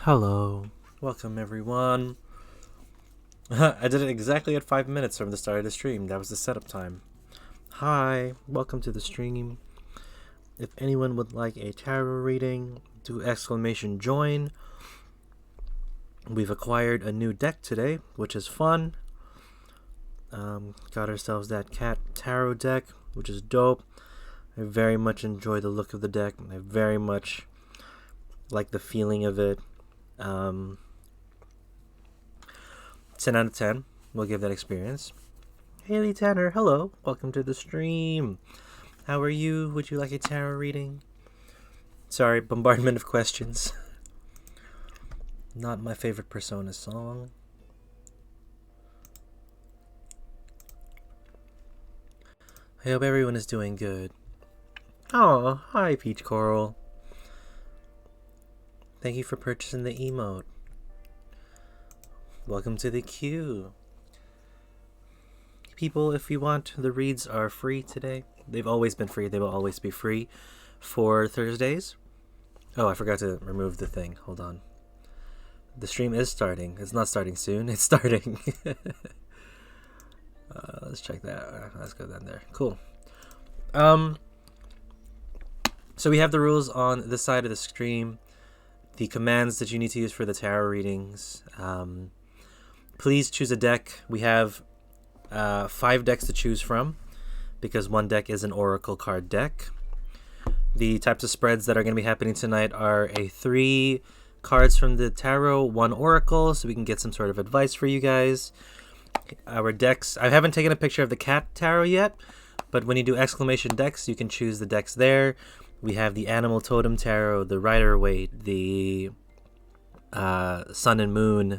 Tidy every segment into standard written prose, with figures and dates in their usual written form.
Hello. Welcome, everyone. I did it exactly at 5 minutes from the start of the stream. That was the setup time. Hi. Welcome to the stream. If anyone would like a tarot reading, do !join. We've acquired a new deck today, which is fun. Got ourselves that cat tarot deck, which is dope. I very much enjoy the look of the deck. I very much like the feeling of it. 10 out of 10. We'll give that experience. Haley Tanner, hello. Welcome to the stream. How are you? Would you like a tarot reading? Sorry, bombardment of questions. Not my favorite Persona song. I hope everyone is doing good. Oh, hi, Peach Coral. Thank you for purchasing the emote. Welcome to the queue. People, if you want, the reads are free today. They've always been free. They will always be free for Thursdays. Oh, I forgot to remove the thing. Hold on. The stream is starting. It's not starting soon. It's starting. Let's check that. Let's go down there. Cool. So we have the rules on this side of the stream. The commands that you need to use for the tarot readings. Please choose a deck. We have 5 decks to choose from because one deck is an oracle card deck. The types of spreads that are going to be happening tonight are 3 cards from the tarot, 1 oracle, so we can get some sort of advice for you guys. Our decks, I haven't taken a picture of the cat tarot yet, but when you do !decks, you can choose the decks there. We have the Animal Totem Tarot, the Rider-Waite, the Sun and Moon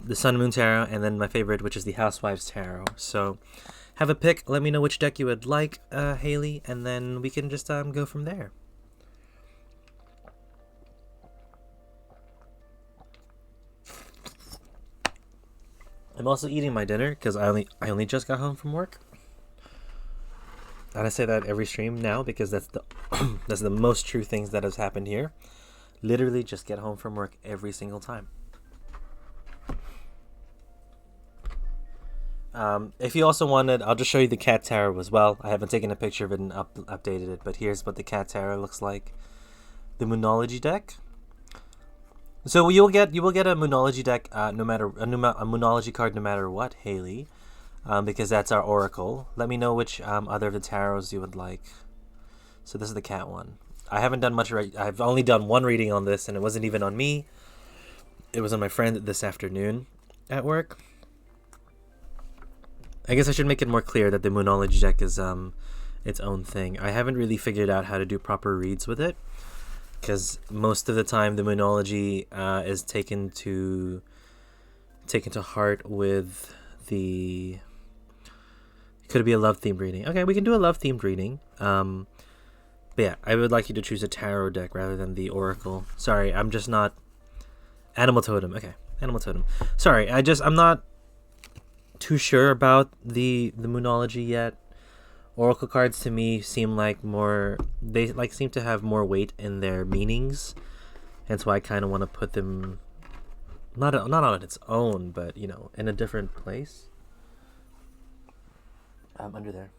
Tarot, and then my favorite, which is the Housewives Tarot. So have a pick. Let me know which deck you would like, Haley, and then we can just go from there. I'm also eating my dinner because I only just got home from work. And I say that every stream now because that's the most true things that has happened here. Literally just get home from work every single time. If you also wanted, I'll just show you the cat tarot as well. I haven't taken a picture of it and updated it, but here's what the cat tarot looks like. The Moonology deck. So you will get a Moonology deck, no matter a Moonology card, no matter what, Haley. Because that's our oracle. Let me know which other of the tarots you would like. So this is the cat one. I haven't done much. I've only done 1 reading on this, and it wasn't even on me. It was on my friend this afternoon at work. I guess I should make it more clear that the Moonology deck is its own thing. I haven't really figured out how to do proper reads with it, because most of the time the Moonology is taken to heart with the. Could it be a love-themed reading? Okay, we can do a love-themed reading. But yeah, I would like you to choose a tarot deck rather than the oracle. Sorry, I'm just not... Animal Totem. Okay, Animal Totem. Sorry, I'm not too sure about the Moonology yet. Oracle cards to me seem like more... They seem to have more weight in their meanings. Hence why I kind of want to put them... Not on its own, but, in a different place. Under there.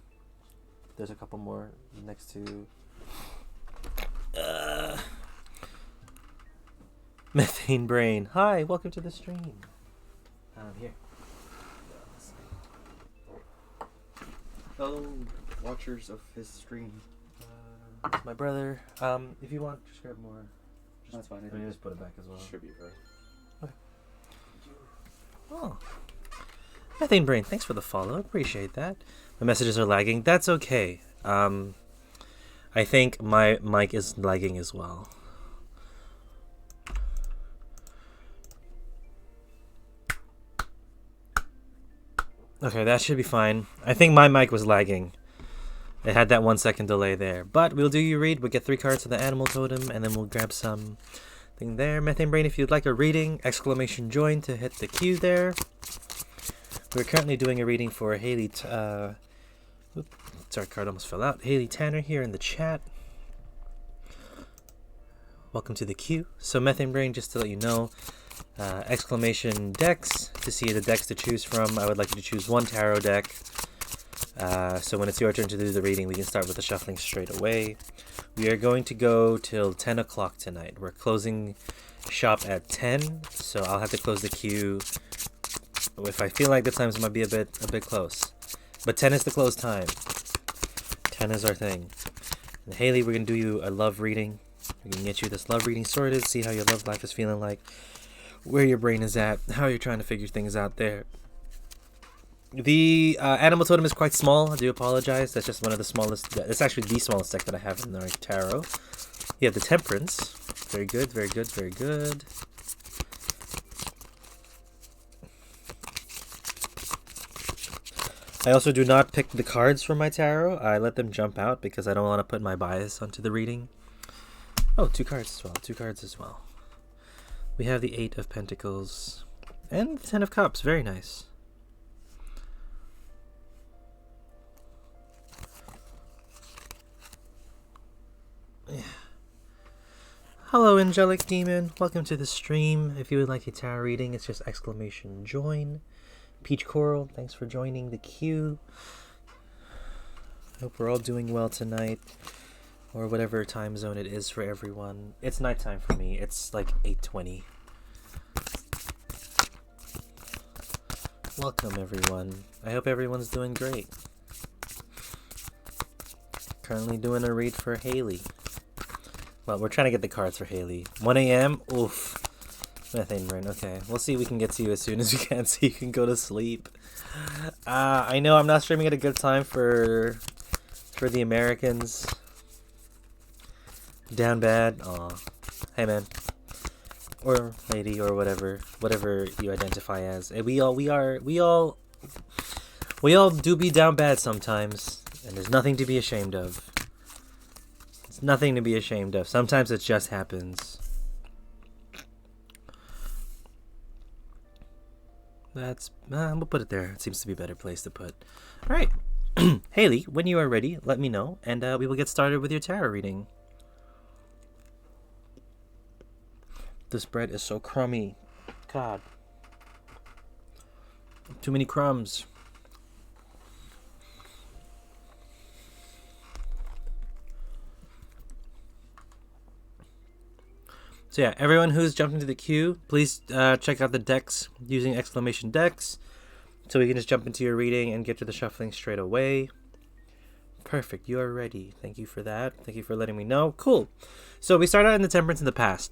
There's a couple more next to... Methane Brain. Hi, welcome to the stream. Here. Hello, watchers of his stream. My brother. If you want, just grab more. That's fine. Let me just put it back as well. Should be right. Okay. Oh. Methane Brain, thanks for the follow. Appreciate that. My messages are lagging. That's okay. I think my mic is lagging as well. Okay, that should be fine. I think my mic was lagging. It had that 1 second delay there. But we'll do you read. We'll get 3 cards of the Animal Totem, and then we'll grab some thing there. Methane Brain, if you'd like a reading, !join to hit the queue there. We're currently doing a reading for Haley. Sorry, card almost fell out. Haley Tanner here in the chat. welcome to the queue. So Methane Brain, just to let you know, exclamation decks. To see the decks to choose from, I would like you to choose one tarot deck. So when it's your turn to do the reading, we can start with the shuffling straight away. We are going to go till 10 o'clock tonight. We're closing shop at 10, so I'll have to close the queue if I feel like the times might be a bit close. But 10 is the close time. 10 is our thing. And Haley, we're going to do you a love reading. We're going to get you this love reading sorted, see how your love life is feeling like, where your brain is at, how you're trying to figure things out there. The animal totem is quite small. I do apologize. That's just one of the smallest. It's actually the smallest deck that I have in the tarot. You have the Temperance. Very good, very good, very good. I also do not pick the cards from my tarot. I let them jump out because I don't want to put my bias onto the reading. Oh, 2 cards as well. 2 cards as well. We have the 8 of Pentacles and the 10 of Cups. Very nice. Yeah. Hello, Angelic Demon. Welcome to the stream. If you would like a tarot reading, it's just exclamation join. Peach Coral, thanks for joining the queue. Hope we're all doing well tonight, or whatever time zone it is for everyone. It's nighttime for me. It's like 8:20. Welcome, everyone. I hope everyone's doing great. Currently doing a read for Haley. Well, we're trying to get the cards for Haley. 1 a.m. Oof. Methane Brain. Okay, we'll see if we can get to you as soon as we can so you can go to sleep. I know I'm not streaming at a good time for the Americans. Down bad. Aw. Hey, man. Or lady, or whatever you identify as. We all do be down bad sometimes, and there's nothing to be ashamed of. It's nothing to be ashamed of. Sometimes it just happens. We'll put it there. It seems to be a better place to put. All right. Haley, when you are ready, let me know, and we will get started with your tarot reading. This bread is so crummy. God. Too many crumbs. So yeah, everyone who's jumped into the queue, please check out the decks using exclamation decks, so we can just jump into your reading and get to the shuffling straight away. Perfect, you are ready. Thank you for that. Thank you for letting me know. Cool. So we started out in the Temperance in the past.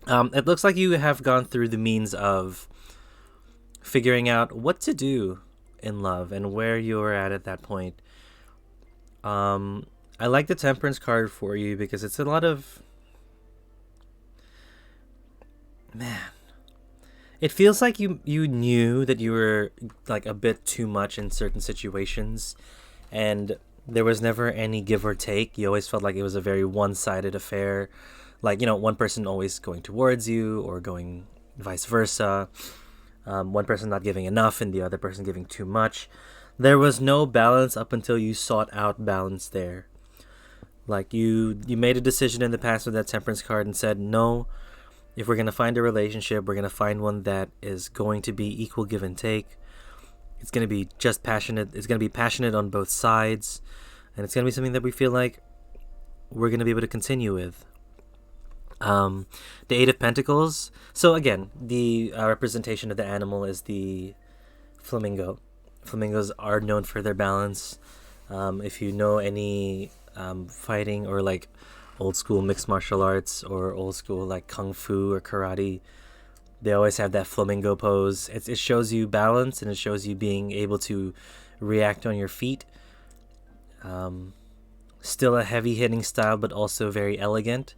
It looks like you have gone through the means of figuring out what to do in love and where you're at that point. I like the Temperance card for you because it's a lot of... Man, it feels like you knew that you were like a bit too much in certain situations, and there was never any give or take. You always felt like it was a very one-sided affair, like, you know, one person always going towards you or going vice versa, one person not giving enough and the other person giving too much. There was no balance up until you sought out balance there. Like you made a decision in the past with that Temperance card and said, no, if we're going to find a relationship, we're going to find one that is going to be equal give and take. It's going to be just passionate. It's going to be passionate on both sides. And it's going to be something that we feel like we're going to be able to continue with. The 8 of Pentacles. So again, the representation of the animal is the flamingo. Flamingos are known for their balance. If you know any fighting or like old school mixed martial arts or old school like kung fu or karate, they always have that flamingo pose. It shows you balance, and it shows you being able to react on your feet. Still a heavy hitting style, but also very elegant.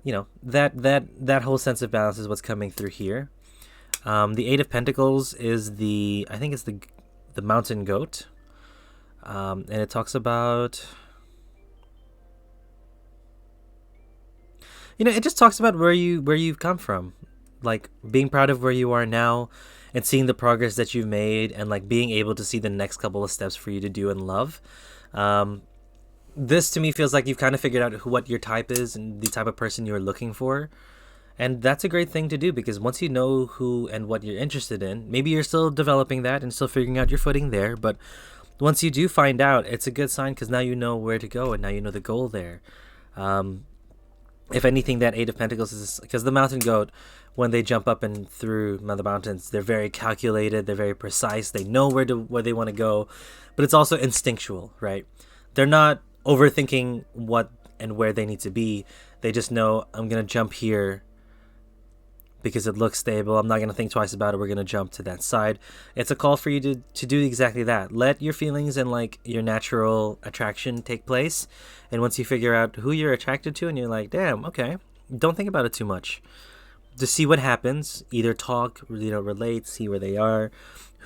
You know, that whole sense of balance is what's coming through here. The 8 of Pentacles is I think it's the mountain goat, and it talks about, you know, it just talks about where you've come from, like being proud of where you are now and seeing the progress that you've made, and like being able to see the next couple of steps for you to do in love. this to me feels like you've kind of figured out what your type is and the type of person you're looking for. And that's a great thing to do, because once you know who and what you're interested in, maybe you're still developing that and still figuring out your footing there. But once you do find out, it's a good sign, because now you know where to go and now you know the goal there. If anything, that Eight of Pentacles is because the mountain goat, when they jump up and through the mountains, they're very calculated, they're very precise, they know where they want to go, but it's also instinctual, right? They're not overthinking what and where they need to be. They just know, I'm gonna jump here because it looks stable. I'm not gonna think twice about it. We're gonna jump to that side. It's a call for you to do exactly that. Let your feelings and like your natural attraction take place. And once you figure out who you're attracted to and you're like, damn, okay, don't think about it too much. Just see what happens. Either talk, relate, see where they are,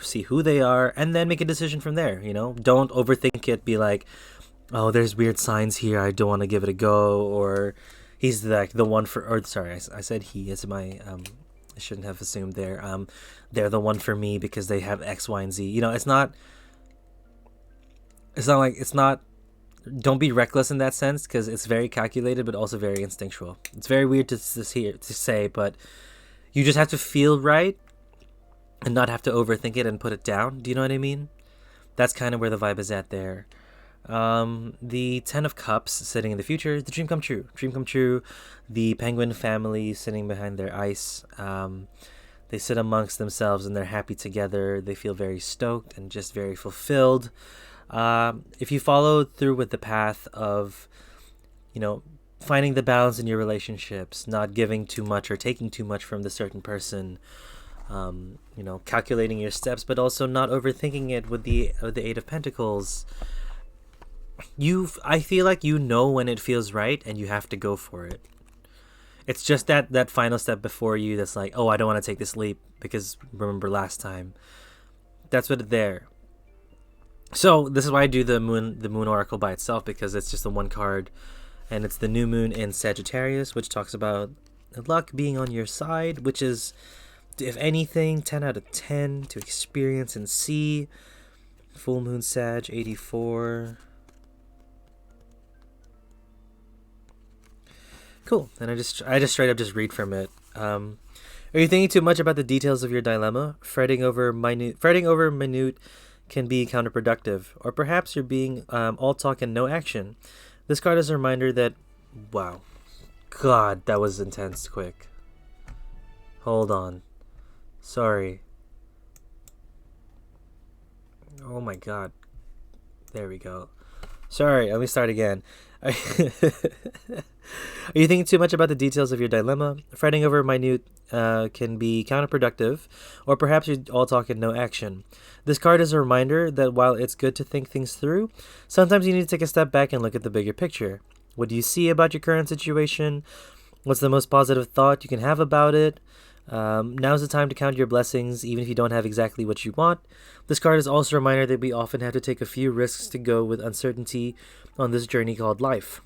see who they are, and then make a decision from there. Don't overthink it. Be like, oh, there's weird signs here, I don't want to give it a go, or he's like the one for, or sorry, I said he, it's my, I shouldn't have assumed there. They're the one for me because they have X, Y, and Z. It's not don't be reckless in that sense, because it's very calculated but also very instinctual. It's very weird to say, but you just have to feel right and not have to overthink it and put it down. Do you know what I mean? That's kind of where the vibe is at there. The Ten of Cups sitting in the future, the dream come true. The penguin family sitting behind their ice. They sit amongst themselves and they're happy together. They feel very stoked and just very fulfilled. If you follow through with the path of, finding the balance in your relationships, not giving too much or taking too much from the certain person, calculating your steps, but also not overthinking it with the Eight of Pentacles, I feel like when it feels right and you have to go for it. It's just that final step before you that's like, oh, I don't want to take this leap because remember last time. That's what it's there. So this is why I do the moon oracle by itself, because it's just the one card, and it's the new moon in Sagittarius, which talks about luck being on your side, which is, if anything, 10 out of 10 to experience and see. Full moon Sag 84. Cool. And I just straight up just read from it. Are you thinking too much about the details of your dilemma? Fretting over minute can be counterproductive, or perhaps you're being all talk and no action. This card is a reminder that, wow, God, that was intense quick. Hold on. Sorry. Oh my God. There we go. Sorry, let me start again. Are you thinking too much about the details of your dilemma? Fretting over minute can be counterproductive, or perhaps you're all talk and no action. This card is a reminder that while it's good to think things through, sometimes you need to take a step back and look at the bigger picture. What do you see about your current situation? What's the most positive thought you can have about it? Now's the time to count your blessings, even if you don't have exactly what you want. This card is also a reminder that we often have to take a few risks to go with uncertainty on this journey called life.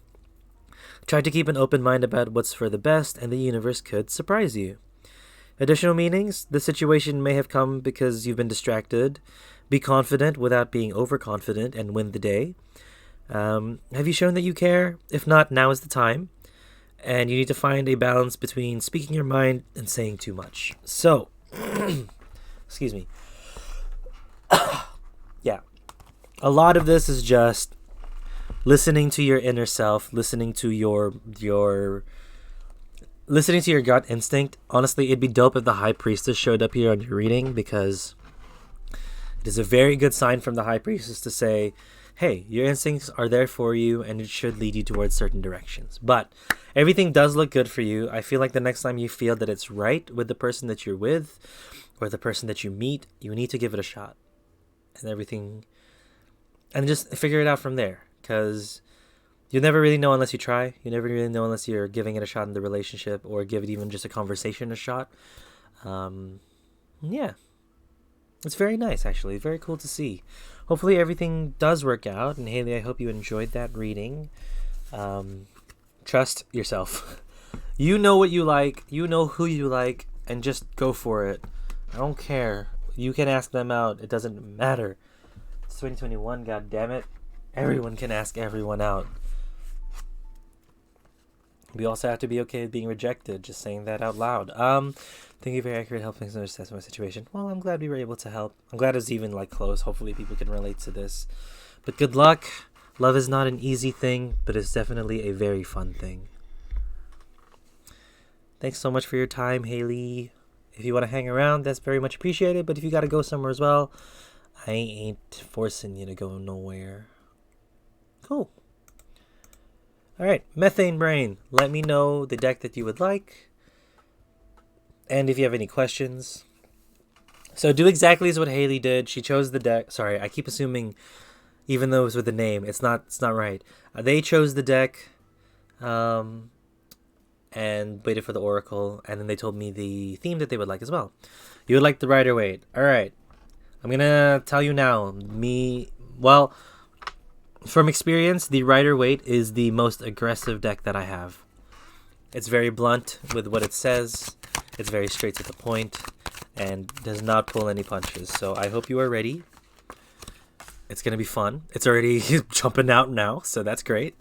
Try to keep an open mind about what's for the best, and the universe could surprise you. Additional meanings: the situation may have come because you've been distracted. Be confident without being overconfident and win the day. Have you shown that you care? If not, now is the time. And you need to find a balance between speaking your mind and saying too much. So, excuse me. Yeah. A lot of this is just listening to your inner self, listening to your gut instinct. Honestly, it'd be dope if the High Priestess showed up here on your reading, because it is a very good sign from the High Priestess to say, hey, your instincts are there for you and it should lead you towards certain directions. But everything does look good for you. I feel like the next time you feel that it's right with the person that you're with or the person that you meet, you need to give it a shot. And just figure it out from there, because you'll never really know unless you try. You never really know unless you're giving it a shot in the relationship, or give it even just a conversation a shot. Yeah. It's very nice, actually. Very cool to see. Hopefully everything does work out. And Haley, I hope you enjoyed that reading. Trust yourself. You know what you like. You know who you like. And just go for it. I don't care. You can ask them out. It doesn't matter. It's 2021, god damn it. Everyone can ask everyone out. We also have to be okay with being rejected. Just saying that out loud. Thank you for your accurate helping us understand my situation. Well, I'm glad we were able to help. I'm glad it's even like close. Hopefully people can relate to this. But good luck. Love is not an easy thing, but it's definitely a very fun thing. Thanks so much for your time, Haley. If you want to hang around, that's very much appreciated. But if you got to go somewhere as well, I ain't forcing you to go nowhere. Cool. Alright, Methane Brain. Let me know the deck that you would like. And if you have any questions. So do exactly as what Haley did. She chose the deck. Sorry, I keep assuming, even though it was with the name, it's not right. They chose the deck. And waited for the oracle, and then they told me the theme that they would like as well. You would like the Rider-Waite. Alright. I'm gonna tell you now. From experience, the Rider-Waite is the most aggressive deck that I have. It's very blunt with what it says. It's very straight to the point, and does not pull any punches. So I hope you are ready. It's gonna be fun. It's already jumping out now, so that's great.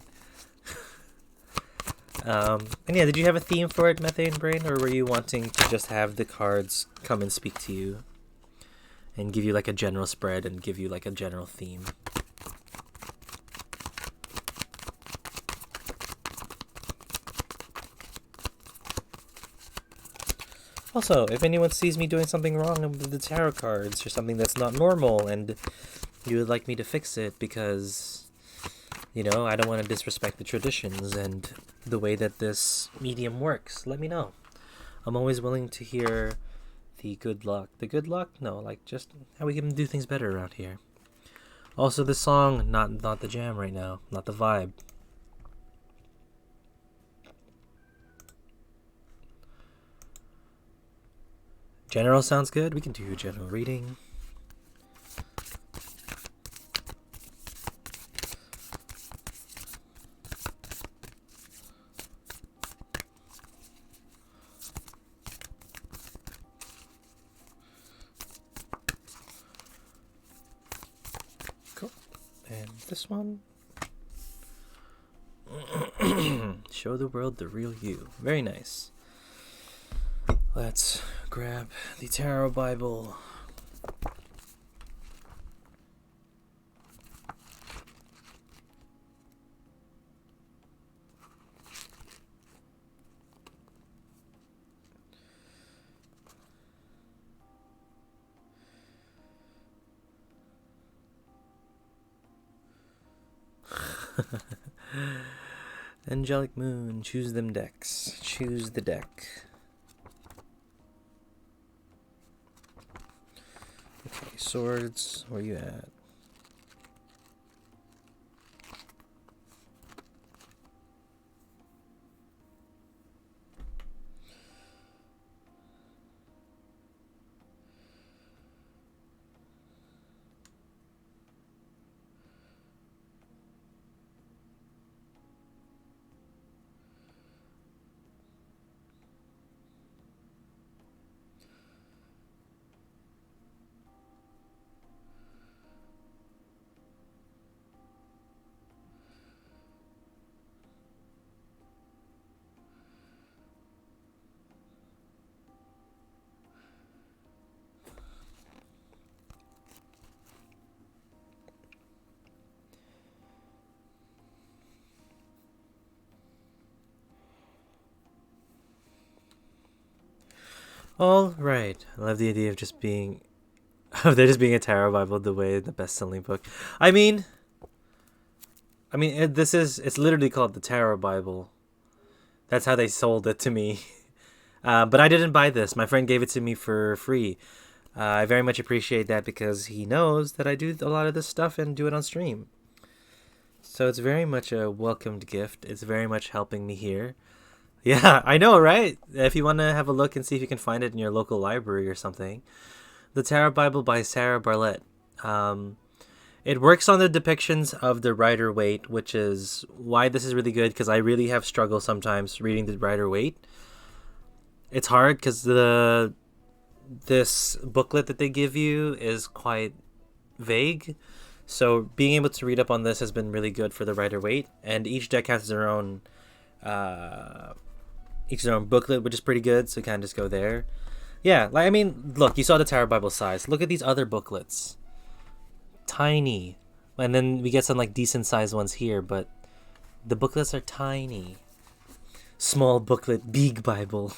And yeah, did you have a theme for it, Methane Brain, or were you wanting to just have the cards come and speak to you and give you like a general spread and give you like a general theme? Also, if anyone sees me doing something wrong with the tarot cards or something that's not normal and you would like me to fix it because, you know, I don't want to disrespect the traditions and the way that this medium works, let me know. I'm always willing to hear the good luck. The good luck? No, like just how we can do things better around here. Also, this song, not the jam right now, not the vibe. General sounds good. We can do general reading. Cool. And this one. Show the world the real you. Very nice. Let's grab the Tarot Bible. Angelic Moon, choose them decks. Choose the deck. Okay, swords, where you at? All right. I love the idea of just being, of there just being a tarot Bible the way the best-selling book. I mean, it's literally called the Tarot Bible. That's how they sold it to me. But I didn't buy this. My friend gave it to me for free. I very much appreciate that because he knows that I do a lot of this stuff and do it on stream. So it's very much a welcomed gift. It's very much helping me here. Yeah, I know, right? If you want to have a look and see if you can find it in your local library or something. The Tarot Bible by Sarah Bartlett. It works on the depictions of the Rider-Waite, which is why this is really good, because I really have struggled sometimes reading the Rider-Waite. It's hard because this booklet that they give you is quite vague. So being able to read up on this has been really good for the Rider-Waite, and each their own booklet, which is pretty good. So you kind of just go there. Yeah, like I mean, look, you saw the Tarot Bible size. Look at these other booklets, tiny, and then we get some like decent sized ones here, but the booklets are tiny. Small booklet, big Bible.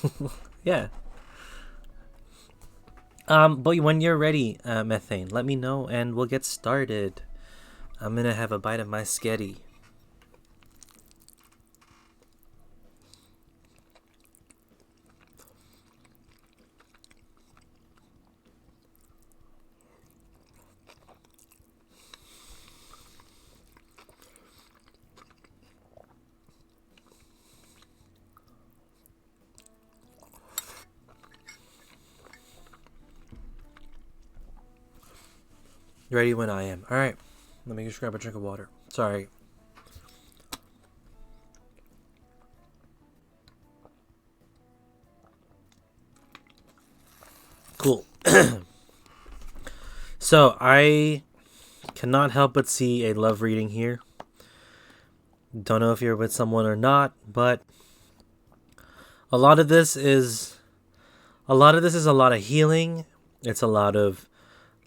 Yeah. But when you're ready, Methane, let me know and we'll get started. I'm gonna have a bite of my sketty. Ready when I am. All right. Let me just grab a drink of water. Sorry. Cool. So I cannot help but see a love reading here. Don't know if you're with someone or not, but a lot of this is a lot of healing. It's a lot of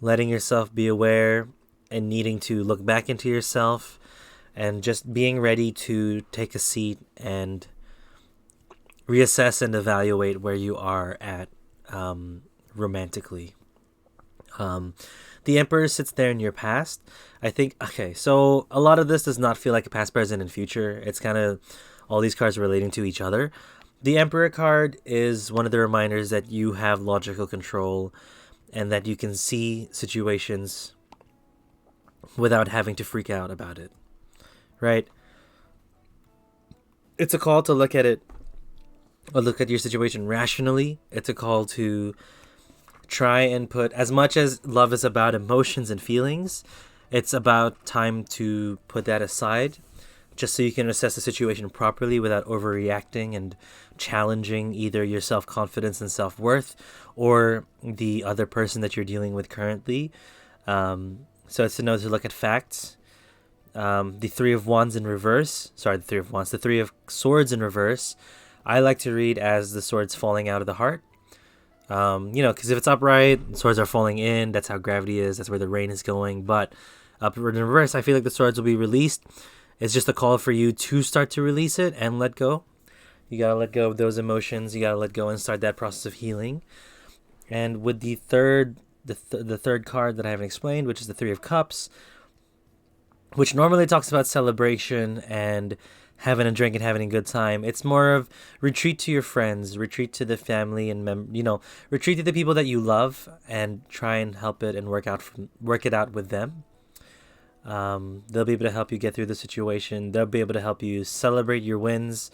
letting yourself be aware and needing to look back into yourself and just being ready to take a seat and reassess and evaluate where you are at romantically. The Emperor sits there in your past. I think, okay, so a lot of this does not feel like a past, present, and future. It's kind of all these cards relating to each other. The Emperor card is one of the reminders that you have logical control and that you can see situations without having to freak out about it, right? It's a call to look at it, or look at your situation rationally. It's a call to try and put, as much as love is about emotions and feelings, it's about time to put that aside just so you can assess the situation properly without overreacting and challenging either your self-confidence and self-worth or the other person that you're dealing with currently. So it's to know to look at facts. The Three of Swords in reverse. The Three of Swords in reverse. I like to read as the swords falling out of the heart. Because if it's upright, swords are falling in. That's how gravity is. That's where the rain is going. But upward in reverse, I feel like the swords will be released. It's just a call for you to start to release it and let go. You gotta let go of those emotions. You gotta let go and start that process of healing. And with the third card that I haven't explained, which is the Three of Cups, which normally talks about celebration and having a drink and having a good time. It's more of retreat to your friends, retreat to the family, and retreat to the people that you love, and try and help it and work it out with them. They'll be able to help you get through the situation. They'll be able to help you celebrate your wins,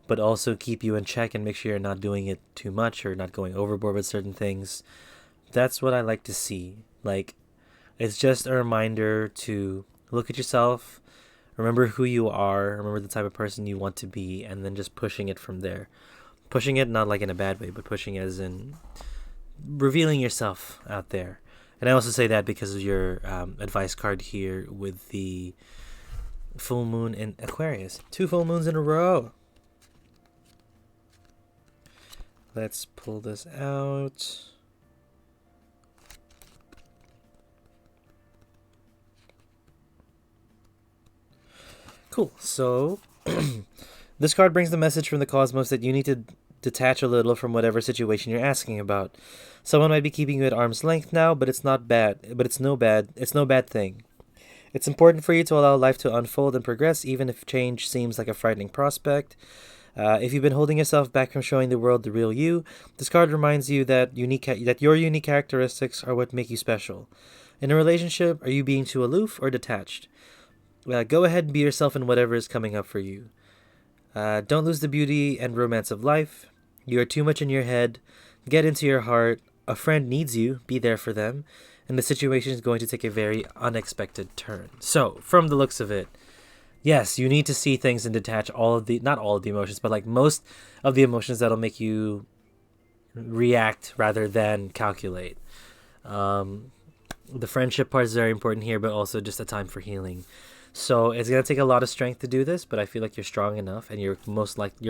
but also keep you in check and make sure you're not doing it too much or not going overboard with certain things. That's what I like to see. Like, it's just a reminder to look at yourself, remember who you are, remember the type of person you want to be, and then just pushing it from there. Pushing it not like in a bad way, but pushing as in revealing yourself out there. And I also say that because of your advice card here with the full moon in Aquarius. 2 full moons in a row. Let's pull this out. Cool. So this card brings the message from the cosmos that you need to detach a little from whatever situation you're asking about. Someone might be keeping you at arm's length now, but it's not bad. But it's no bad thing. It's important for you to allow life to unfold and progress, even if change seems like a frightening prospect. If you've been holding yourself back from showing the world the real you, this card reminds you that your unique characteristics are what make you special. In a relationship, are you being too aloof or detached? Go ahead and be yourself in whatever is coming up for you. Don't lose the beauty and romance of life. You are too much in your head. Get into your heart. A friend needs you. Be there for them. And the situation is going to take a very unexpected turn. So, from the looks of it, yes, you need to see things and detach not all of the emotions, but like most of the emotions that'll make you react rather than calculate. The friendship part is very important here, but also just a time for healing. So it's gonna take a lot of strength to do this, but I feel like you're strong enough, and you're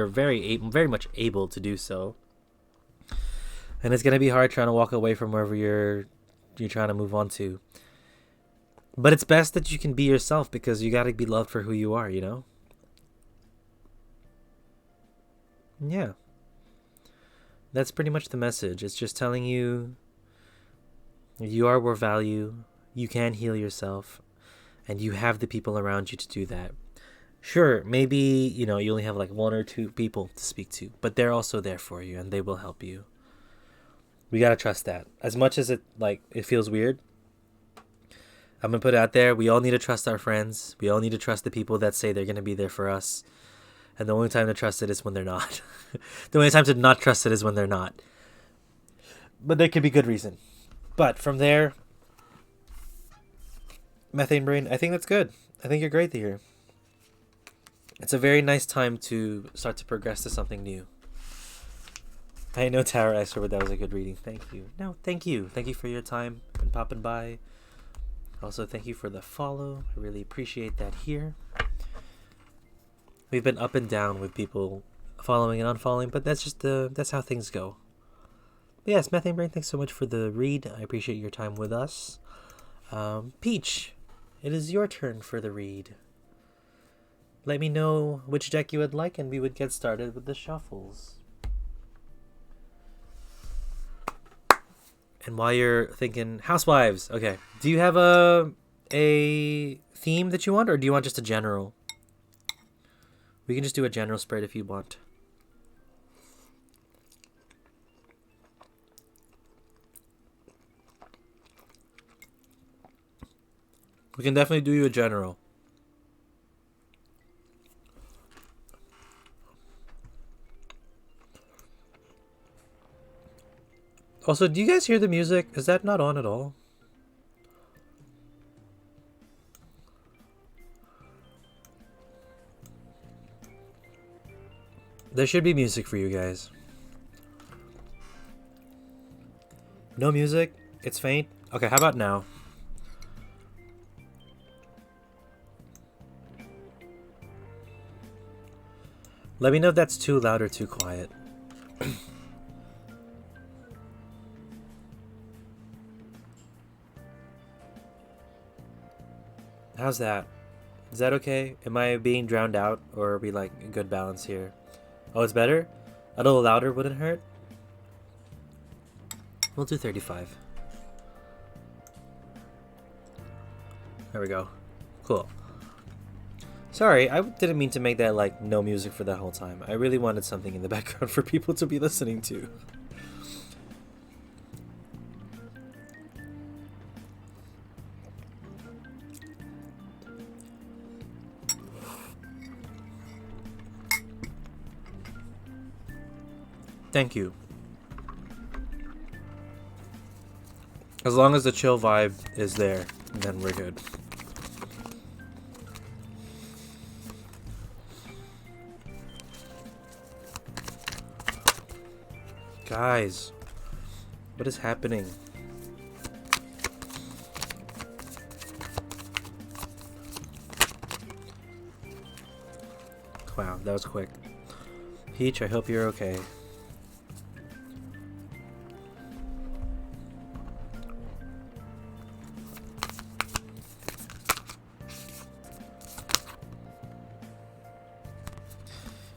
very much able to do so. And it's gonna be hard trying to walk away from wherever you're trying to move on to. But it's best that you can be yourself because you gotta be loved for who you are, you know? Yeah. That's pretty much the message. It's just telling you you are worth value, you can heal yourself, and you have the people around you to do that. Sure, maybe, you know, you only have like one or two people to speak to, but they're also there for you and they will help you. We gotta trust that. As much as it feels weird, I'm gonna put it out there. We all need to trust our friends. We all need to trust the people that say they're gonna be there for us. And the only time to trust it is when they're not. The only time to not trust it is when they're not. But there could be good reason. But from there, Methane Brain, I think that's good. I think you're great here. It's a very nice time to start to progress to something new. I know Tara asked her, but that was a good reading. Thank you. No, thank you. Thank you for your time and popping by. Also, thank you for the follow. I really appreciate that here. We've been up and down with people following and unfollowing, but that's how things go. But yes, Methane Brain, thanks so much for the read. I appreciate your time with us. Peach, it is your turn for the read. Let me know which deck you would like, and we would get started with the shuffles. And while you're thinking, housewives, okay. Do you have a theme that you want, or do you want just a general? We can just do a general spread if you want. We can definitely do you a general. Also, do you guys hear the music? Is that not on at all? There should be music for you guys. No music? It's faint? Okay, how about now? Let me know if that's too loud or too quiet. How's that? Is that okay? Am I being drowned out, or are we like a good balance here? Oh, it's better? A little louder wouldn't hurt? We'll do 35. There we go. Cool. Sorry, I didn't mean to make that like no music for the whole time. I really wanted something in the background for people to be listening to. Thank you. As long as the chill vibe is there, then we're good. Guys, what is happening? Wow, that was quick. Peach, I hope you're okay.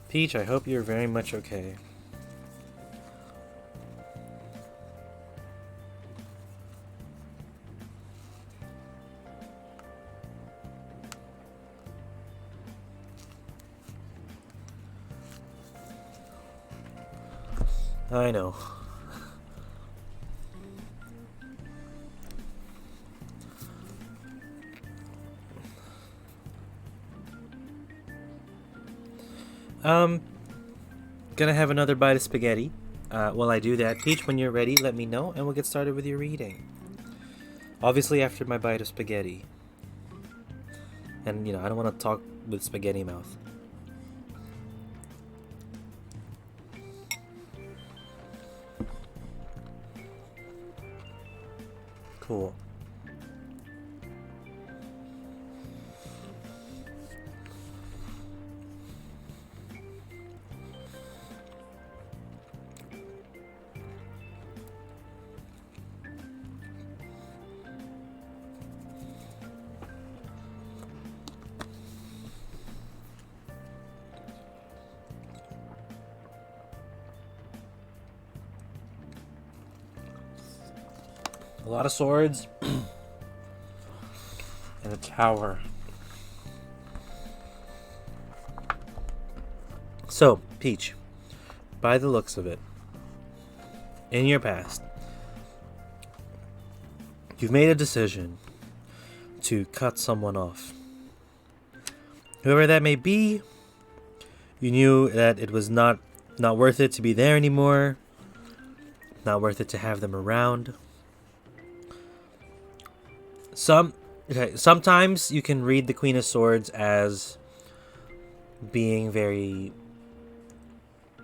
Peach, I hope you're very much okay. I know. Gonna have another bite of spaghetti. While I do that, Peach, when you're ready, let me know and we'll get started with your reading. Obviously after my bite of spaghetti. And, you know, I don't want to talk with spaghetti mouth. Cool. A lot of swords. And a tower. So, Peach, by the looks of it, in your past, you've made a decision to cut someone off. Whoever that may be, you knew that it was not worth it to be there anymore, not worth it to have them around. Sometimes you can read the Queen of Swords as being very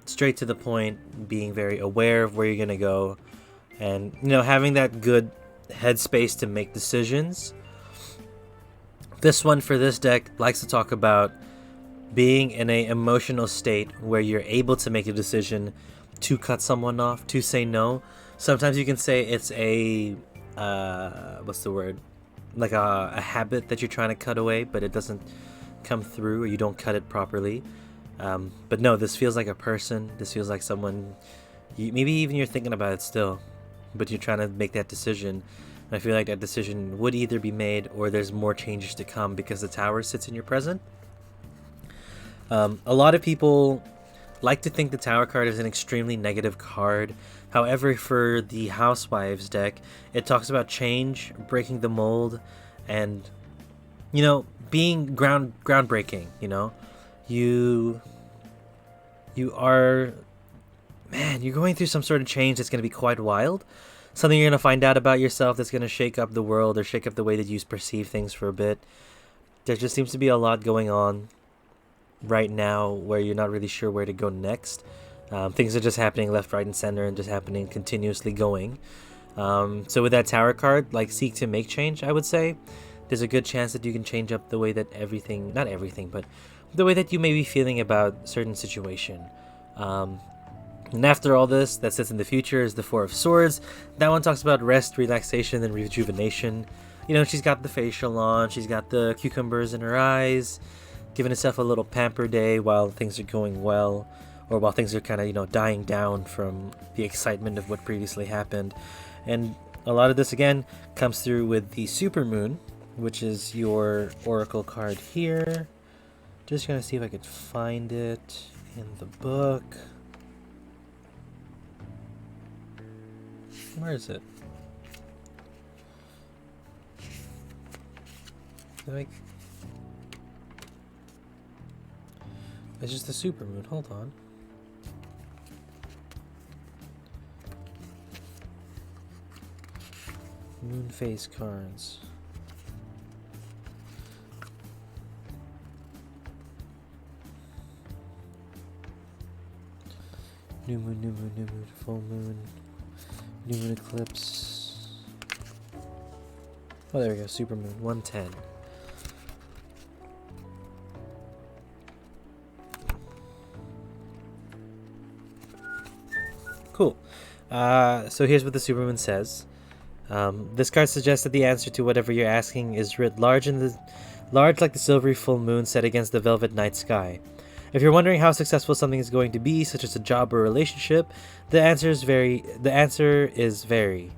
straight to the point, being very aware of where you're going to go, and, you know, having that good headspace to make decisions. This one for this deck likes to talk about being in an emotional state where you're able to make a decision to cut someone off, to say no. Sometimes you can say it's a, what's the word? Like a habit that you're trying to cut away, but it doesn't come through, or you don't cut it properly. But no, this feels like a person. This feels like someone, maybe even you're thinking about it still, but you're trying to make that decision. And I feel like that decision would either be made or there's more changes to come because the tower sits in your present. A lot of people like to think the tower card is an extremely negative card. However, for the Housewives deck, it talks about change, breaking the mold, and, you know, being groundbreaking. You know, you are, man, you're going through some sort of change that's going to be quite wild. Something you're going to find out about yourself that's going to shake up the world or shake up the way that you perceive things for a bit. There just seems to be a lot going on right now where you're not really sure where to go next. Things are just happening left, right, and center, and just happening continuously going. So with that tower card, like, seek to make change, I would say. There's a good chance that you can change up the way that everything, not everything, but the way that you may be feeling about a certain situation. And after all this, that sits in the future, is the Four of Swords. That one talks about rest, relaxation, and rejuvenation. You know, she's got the facial on, she's got the cucumbers in her eyes, giving herself a little pamper day while things are going well, or while things are kind of, you know, dying down from the excitement of what previously happened. And a lot of this, again, comes through with the Supermoon, which is your oracle card here. Just gonna see if I could find it in the book. Where is it? It's just the Supermoon. Hold on. Moon phase cards. New moon, new moon, new moon, full moon, new moon eclipse. Oh, there we go. Supermoon 110. Cool. So here's what the Supermoon says. This card suggests that the answer to whatever you're asking is writ large like the silvery full moon set against the velvet night sky. If you're wondering how successful something is going to be, such as a job or relationship, the answer is very.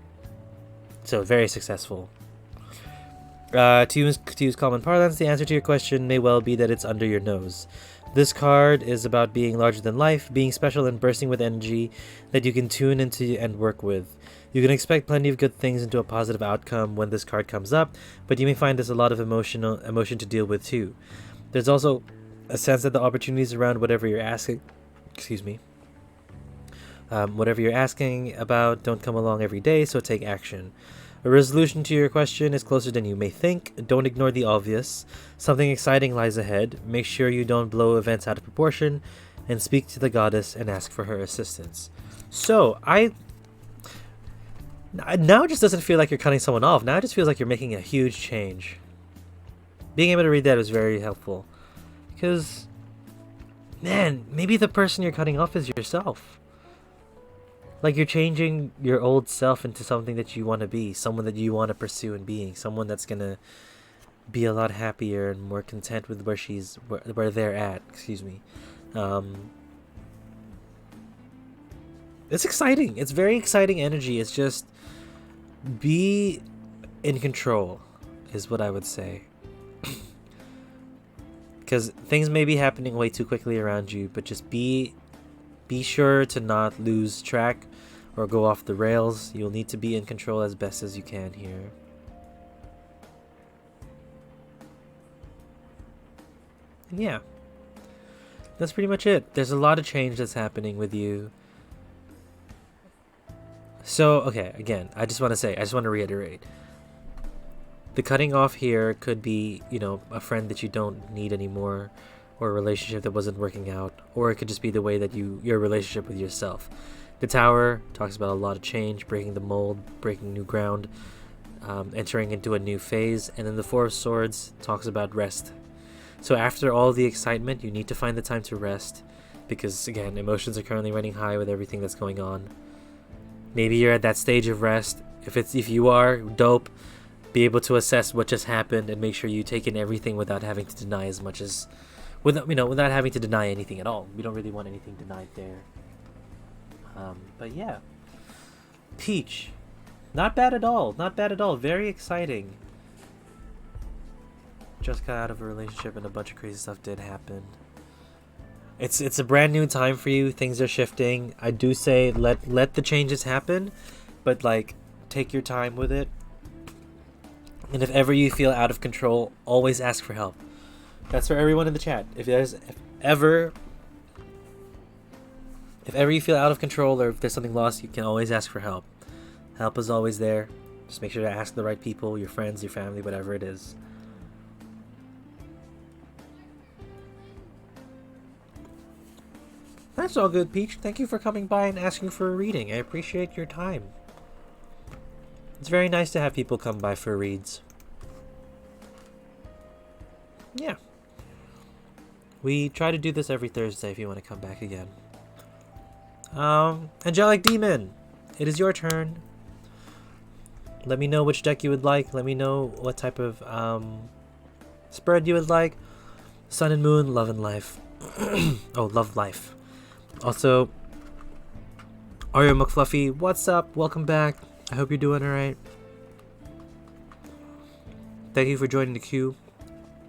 So very successful. To use common parlance, the answer to your question may well be that it's under your nose. This card is about being larger than life, being special and bursting with energy that you can tune into and work with. You can expect plenty of good things into a positive outcome when this card comes up, but you may find there's a lot of emotion to deal with too. There's also a sense that the opportunities around whatever you're asking, whatever you're asking about don't come along every day, so take action. A resolution to your question is closer than you may think. Don't ignore the obvious. Something exciting lies ahead. Make sure you don't blow events out of proportion, and speak to the goddess and ask for her assistance. So, now it just doesn't feel like you're cutting someone off. Now it just feels like you're making a huge change. Being able to read that was very helpful. Because, man, maybe the person you're cutting off is yourself. Like, you're changing your old self into something that you want to be. Someone that you want to pursue in being. Someone that's going to be a lot happier and more content with where they're at. It's exciting. It's very exciting energy. It's just be in control is what I would say. Because things may be happening way too quickly around you, but just be sure to not lose track or go off the rails. You'll need to be in control as best as you can here. And yeah, that's pretty much it. There's a lot of change that's happening with you. So, okay, again, I just want to reiterate. The cutting off here could be, a friend that you don't need anymore, or a relationship that wasn't working out, or it could just be the way that your relationship with yourself. The Tower talks about a lot of change, breaking the mold, breaking new ground, entering into a new phase, and then the Four of Swords talks about rest. So after all the excitement, you need to find the time to rest, because again, emotions are currently running high with everything that's going on. Maybe you're at that stage of rest. If you are, dope. Be able to assess what just happened and make sure you take in everything without having to deny as much as, without having to deny anything at all. We don't really want anything denied there. But yeah, Peach, not bad at all. Not bad at all. Very exciting. Just got out of a relationship and a bunch of crazy stuff did happen. It's a brand new time for you. Things are shifting. I do say let the changes happen, but take your time with it. And if ever you feel out of control, always ask for help. That's for everyone in the chat. If ever you feel out of control or if there's something lost, you can always ask for help. Help is always there. Just make sure to ask the right people, your friends, your family, whatever it is. That's all good, Peach. Thank you for coming by and asking for a reading. I appreciate your time. It's very nice to have people come by for reads. Yeah. We try to do this every Thursday if you want to come back again. Angelic Demon, it is your turn. Let me know which deck you would like. Let me know what type of spread you would like. Sun and Moon, Love and Life. Oh, Love Life. Also, Oreo McFluffy, what's up? Welcome back. I hope you're doing alright. Thank you for joining the queue.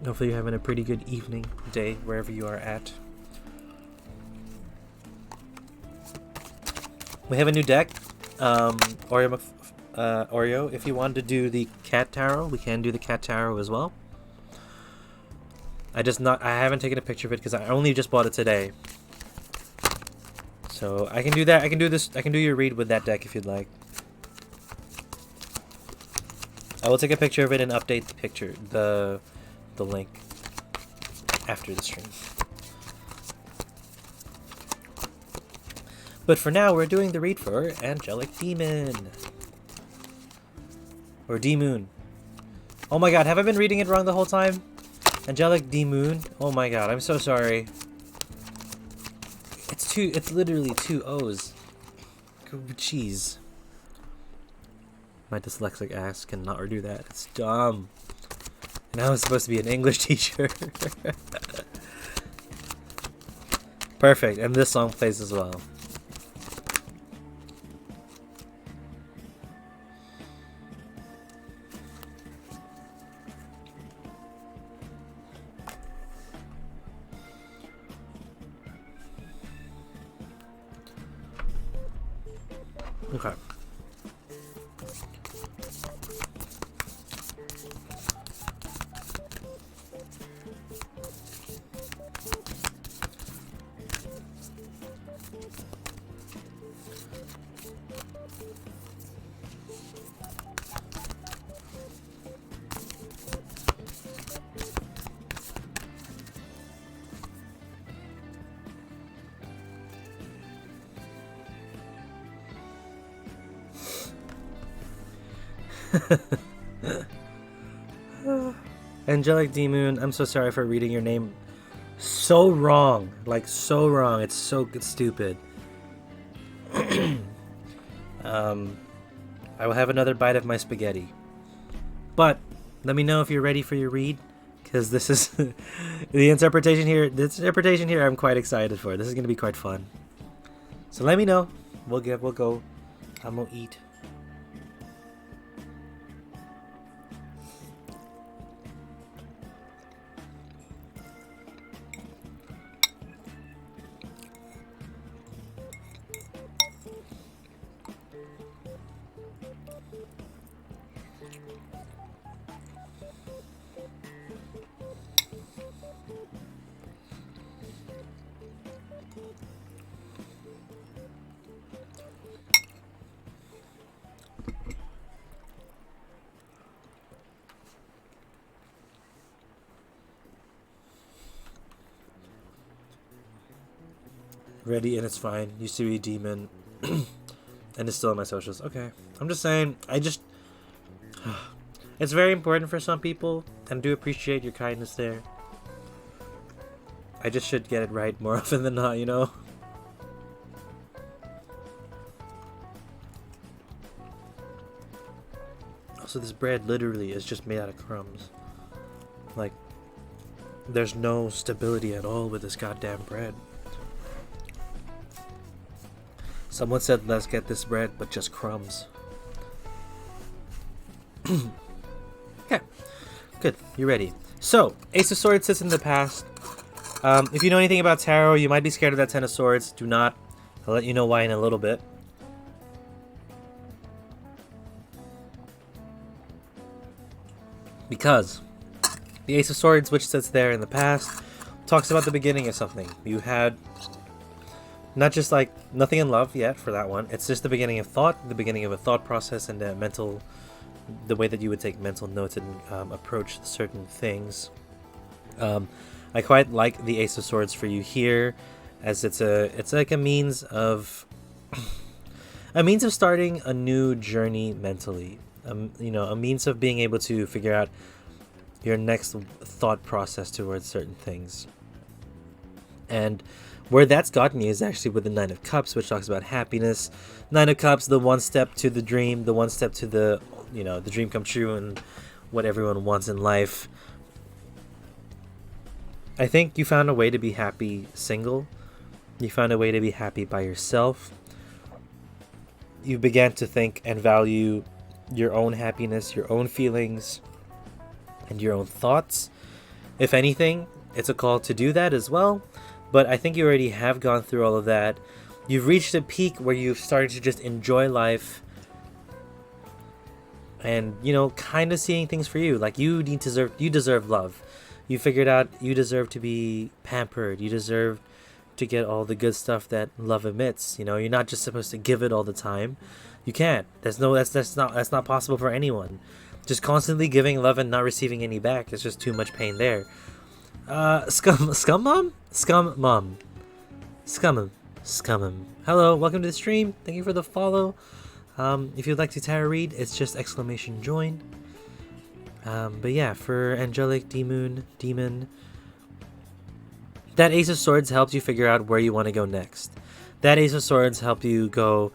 Hopefully you're having a pretty good evening, day, wherever you are at. We have a new deck. Oreo, if you wanted to do the Cat Tarot, we can do the Cat Tarot as well. I haven't taken a picture of it because I only just bought it today. So I can do that. I can do your read with that deck if you'd like. I will take a picture of it and update the link after the stream. But for now, we're doing the read for Angelic Demon. Or D-Moon. Oh my god, have I been reading it wrong the whole time? Angelic D-Moon? Oh my god, I'm so sorry. It's literally 2 O's. Jeez. My dyslexic ass cannot do that. It's dumb. And I was supposed to be an English teacher. Perfect, and this song plays as well. Okay. Angelic D-Moon, I'm so sorry for reading your name so wrong. Like, so wrong. It's stupid. I will have another bite of my spaghetti. But, let me know if you're ready for your read. Because this is... the interpretation here... This interpretation here I'm quite excited for. This is going to be quite fun. So let me know. We'll go. I'm going to eat. Ready and it's fine. Used to be a demon. And it's still on my socials. Okay. I'm just saying, it's very important for some people, and do appreciate your kindness there. I just should get it right more often than not, you know? Also, this bread literally is just made out of crumbs. Like, there's no stability at all with this goddamn bread. Someone said, let's get this bread, but just crumbs. Okay, good. You're ready. So, Ace of Swords sits in the past. If you know anything about tarot, you might be scared of that Ten of Swords. Do not. I'll let you know why in a little bit. Because the Ace of Swords, which sits there in the past, talks about the beginning of something. You had not just like nothing in love yet for that one. It's just the beginning of thought, the beginning of a thought process, and the way that you would take mental notes and approach certain things. I quite like the Ace of Swords for you here, as it's like a means of starting a new journey mentally. You know, a means of being able to figure out your next thought process towards certain things. And where that's gotten you is actually with the Nine of Cups, which talks about happiness. Nine of Cups, the one step to the dream, the one step to the dream come true and what everyone wants in life. I think you found a way to be happy single. You found a way to be happy by yourself. You began to think and value your own happiness, your own feelings, and your own thoughts. If anything, it's a call to do that as well. But I think you already have gone through all of that. You've reached a peak where you've started to just enjoy life and, kind of seeing things for you. Like you deserve love. You figured out you deserve to be pampered. You deserve to get all the good stuff that love emits. You're not just supposed to give it all the time. You can't. That's not possible for anyone. Just constantly giving love and not receiving any back. It's just too much pain there. Scum mom. Hello, welcome to the stream. Thank you for the follow. If you'd like to tarot read, it's just !join. But yeah, for Angelic Demon, that Ace of Swords helps you figure out where you want to go next. That Ace of Swords helped you go,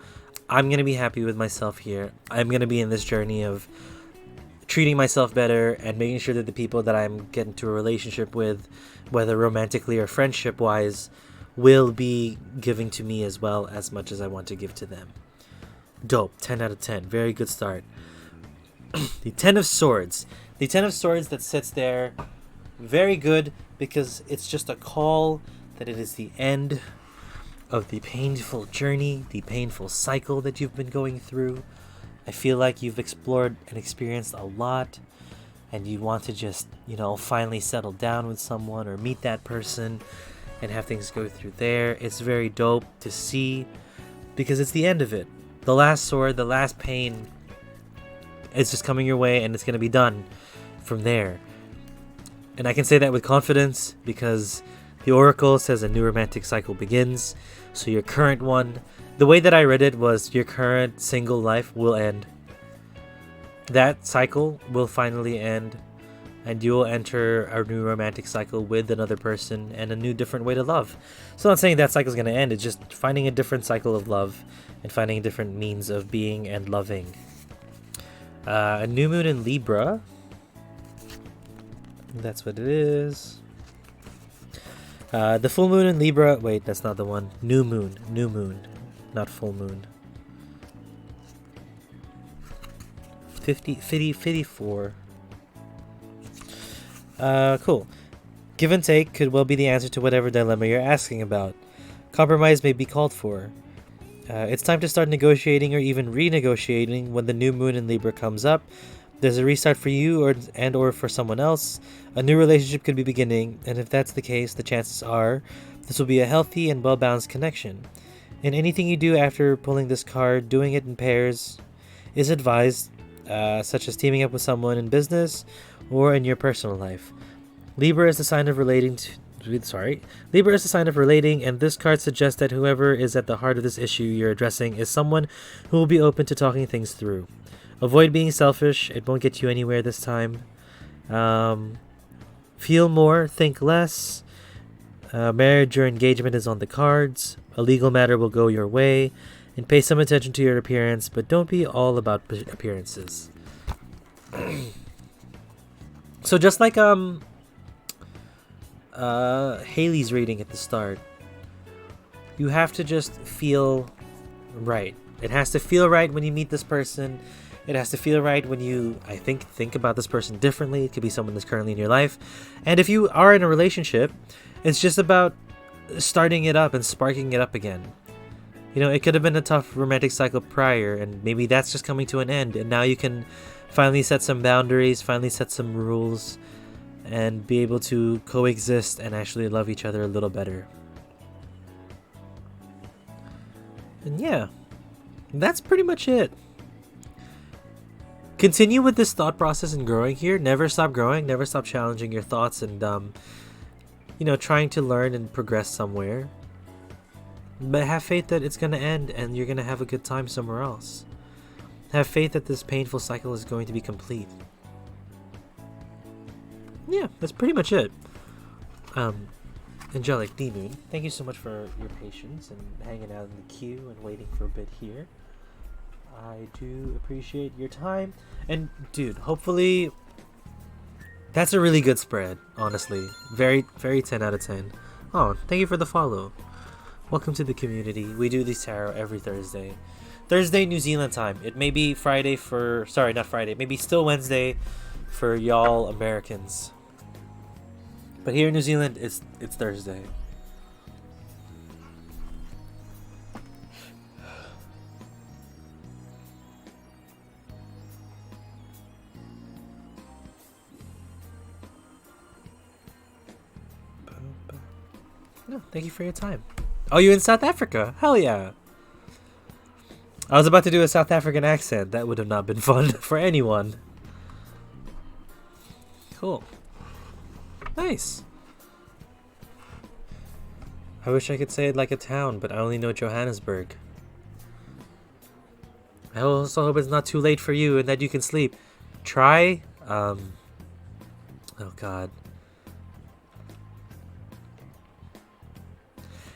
I'm going to be happy with myself here. I'm going to be in this journey of treating myself better and making sure that the people that I'm getting to a relationship with, whether romantically or friendship-wise, will be giving to me as well as much as I want to give to them. Dope. 10 out of 10. Very good start. The Ten of Swords. The Ten of Swords that sits there, very good, because it's just a call that it is the end of the painful journey, the painful cycle that you've been going through. I feel like you've explored and experienced a lot, and you want to just, finally settle down with someone or meet that person and have things go through there. It's very dope to see, because it's the end of it. The last sword, the last pain, it's just coming your way, and it's going to be done from there. And I can say that with confidence because the Oracle says a new romantic cycle begins. So your current one, the way that I read it was your current single life will end. That cycle will finally end, and you will enter a new romantic cycle with another person and a new different way to love. So I'm not saying that cycle is going to end. It's just finding a different cycle of love and finding a different means of being and loving. A new moon in Libra. That's what it is. The full moon in Libra. Wait, that's not the one. New moon, not full moon. 54. Cool. Give and take could well be the answer to whatever dilemma you're asking about. Compromise may be called for. It's time to start negotiating or even renegotiating when the new moon in Libra comes up. There's a restart for you or for someone else. A new relationship could be beginning, and if that's the case, the chances are this will be a healthy and well-balanced connection. In anything you do after pulling this card, doing it in pairs is advised, such as teaming up with someone in business or in your personal life. Libra is the sign of relating Sorry. Libra is a sign of relating, and this card suggests that whoever is at the heart of this issue you're addressing is someone who will be open to talking things through. Avoid being selfish. It won't get you anywhere this time. Feel more, think less. Marriage or engagement is on the cards. A legal matter will go your way. And pay some attention to your appearance, but don't be all about appearances. So just like Haley's reading at the start, you have to just feel right. It has to feel right when you meet this person. It has to feel right when you, I think about this person differently. It could be someone that's currently in your life. And if you are in a relationship, it's just about starting it up and sparking it up again. You know, it could have been a tough romantic cycle prior, and maybe that's just coming to an end. And now you can finally set some boundaries, finally set some rules, and be able to coexist and actually love each other a little better. And yeah, that's pretty much it. Continue with this thought process and growing here. Never stop growing, never stop challenging your thoughts and, trying to learn and progress somewhere. But have faith that it's going to end and you're going to have a good time somewhere else. Have faith that this painful cycle is going to be complete. Yeah, that's pretty much it. Angelic D-Moon, thank you so much for your patience and hanging out in the queue and waiting for a bit here. I do appreciate your time. And dude, hopefully that's a really good spread, honestly. Very, very 10 out of 10. Oh, thank you for the follow. Welcome to the community. We do these tarot every Thursday. Thursday, New Zealand time. It may be Friday for... Sorry, not Friday. Maybe still Wednesday for y'all Americans. But here in New Zealand, it's Thursday. No, thank you for your time. Oh, you in South Africa? Hell yeah. I was about to do a South African accent. That would have not been fun for anyone. Cool. Nice. I wish I could say it like a town, but I only know Johannesburg. I also hope it's not too late for you and that you can sleep. Try. Oh god.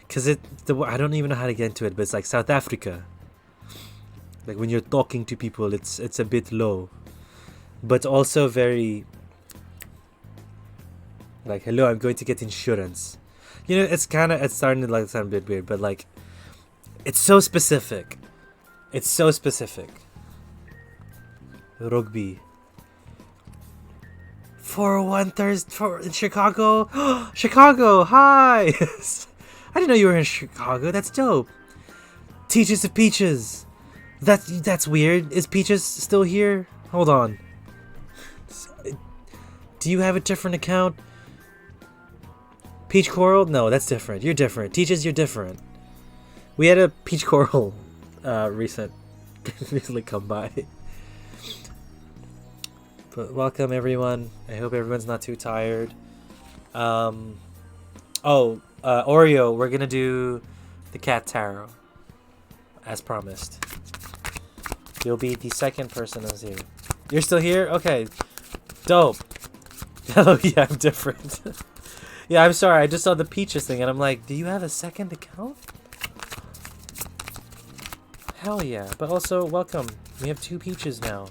Cause I don't even know how to get into it, but it's like South Africa. Like when you're talking to people, it's a bit low, but also very like, hello, I'm going to get insurance. You know, it's starting to like sound a bit weird, but like, it's so specific. It's so specific. Rugby. 401 Thursday in Chicago. Chicago, hi. I didn't know you were in Chicago. That's dope. Teachers of Peaches. That's weird. Is Peaches still here? Hold on. Do you have a different account? Peach Coral? No, that's different. You're different. Teaches, you're different. We had a Peach Coral recently come by. But welcome everyone. I hope everyone's not too tired. Oreo, we're gonna do the cat tarot as promised. You'll be the second person who's here. You're still here? Okay. Dope. Oh yeah, I'm different. Yeah, I'm sorry. I just saw the Peaches thing and I'm like, do you have a second account? Hell yeah. But also, welcome. We have 2 Peaches now.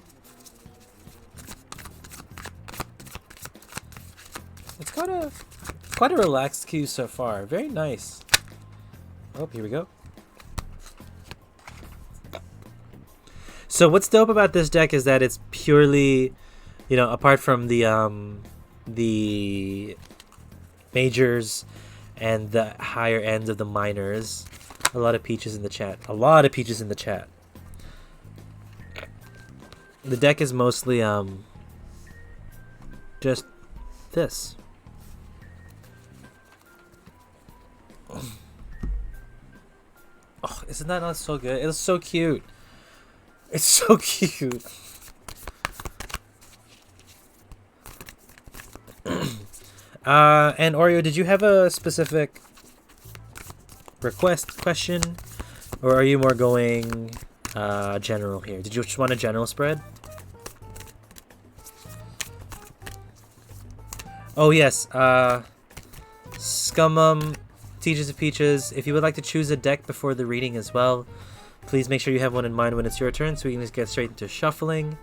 It's quite a relaxed queue so far. Very nice. Oh, here we go. So what's dope about this deck is that it's purely, apart from the majors and the higher ends of the minors, a lot of Peaches in the chat. A lot of Peaches in the chat. The deck is mostly just this. Oh, isn't that not so good? It's so cute. It's so cute. And Oreo, did you have a specific question, or are you more going general here? Did you just want a general spread? Oh yes, Scummum, Teaches of Peaches. If you would like to choose a deck before the reading as well, please make sure you have one in mind when it's your turn, so we can just get straight into shuffling,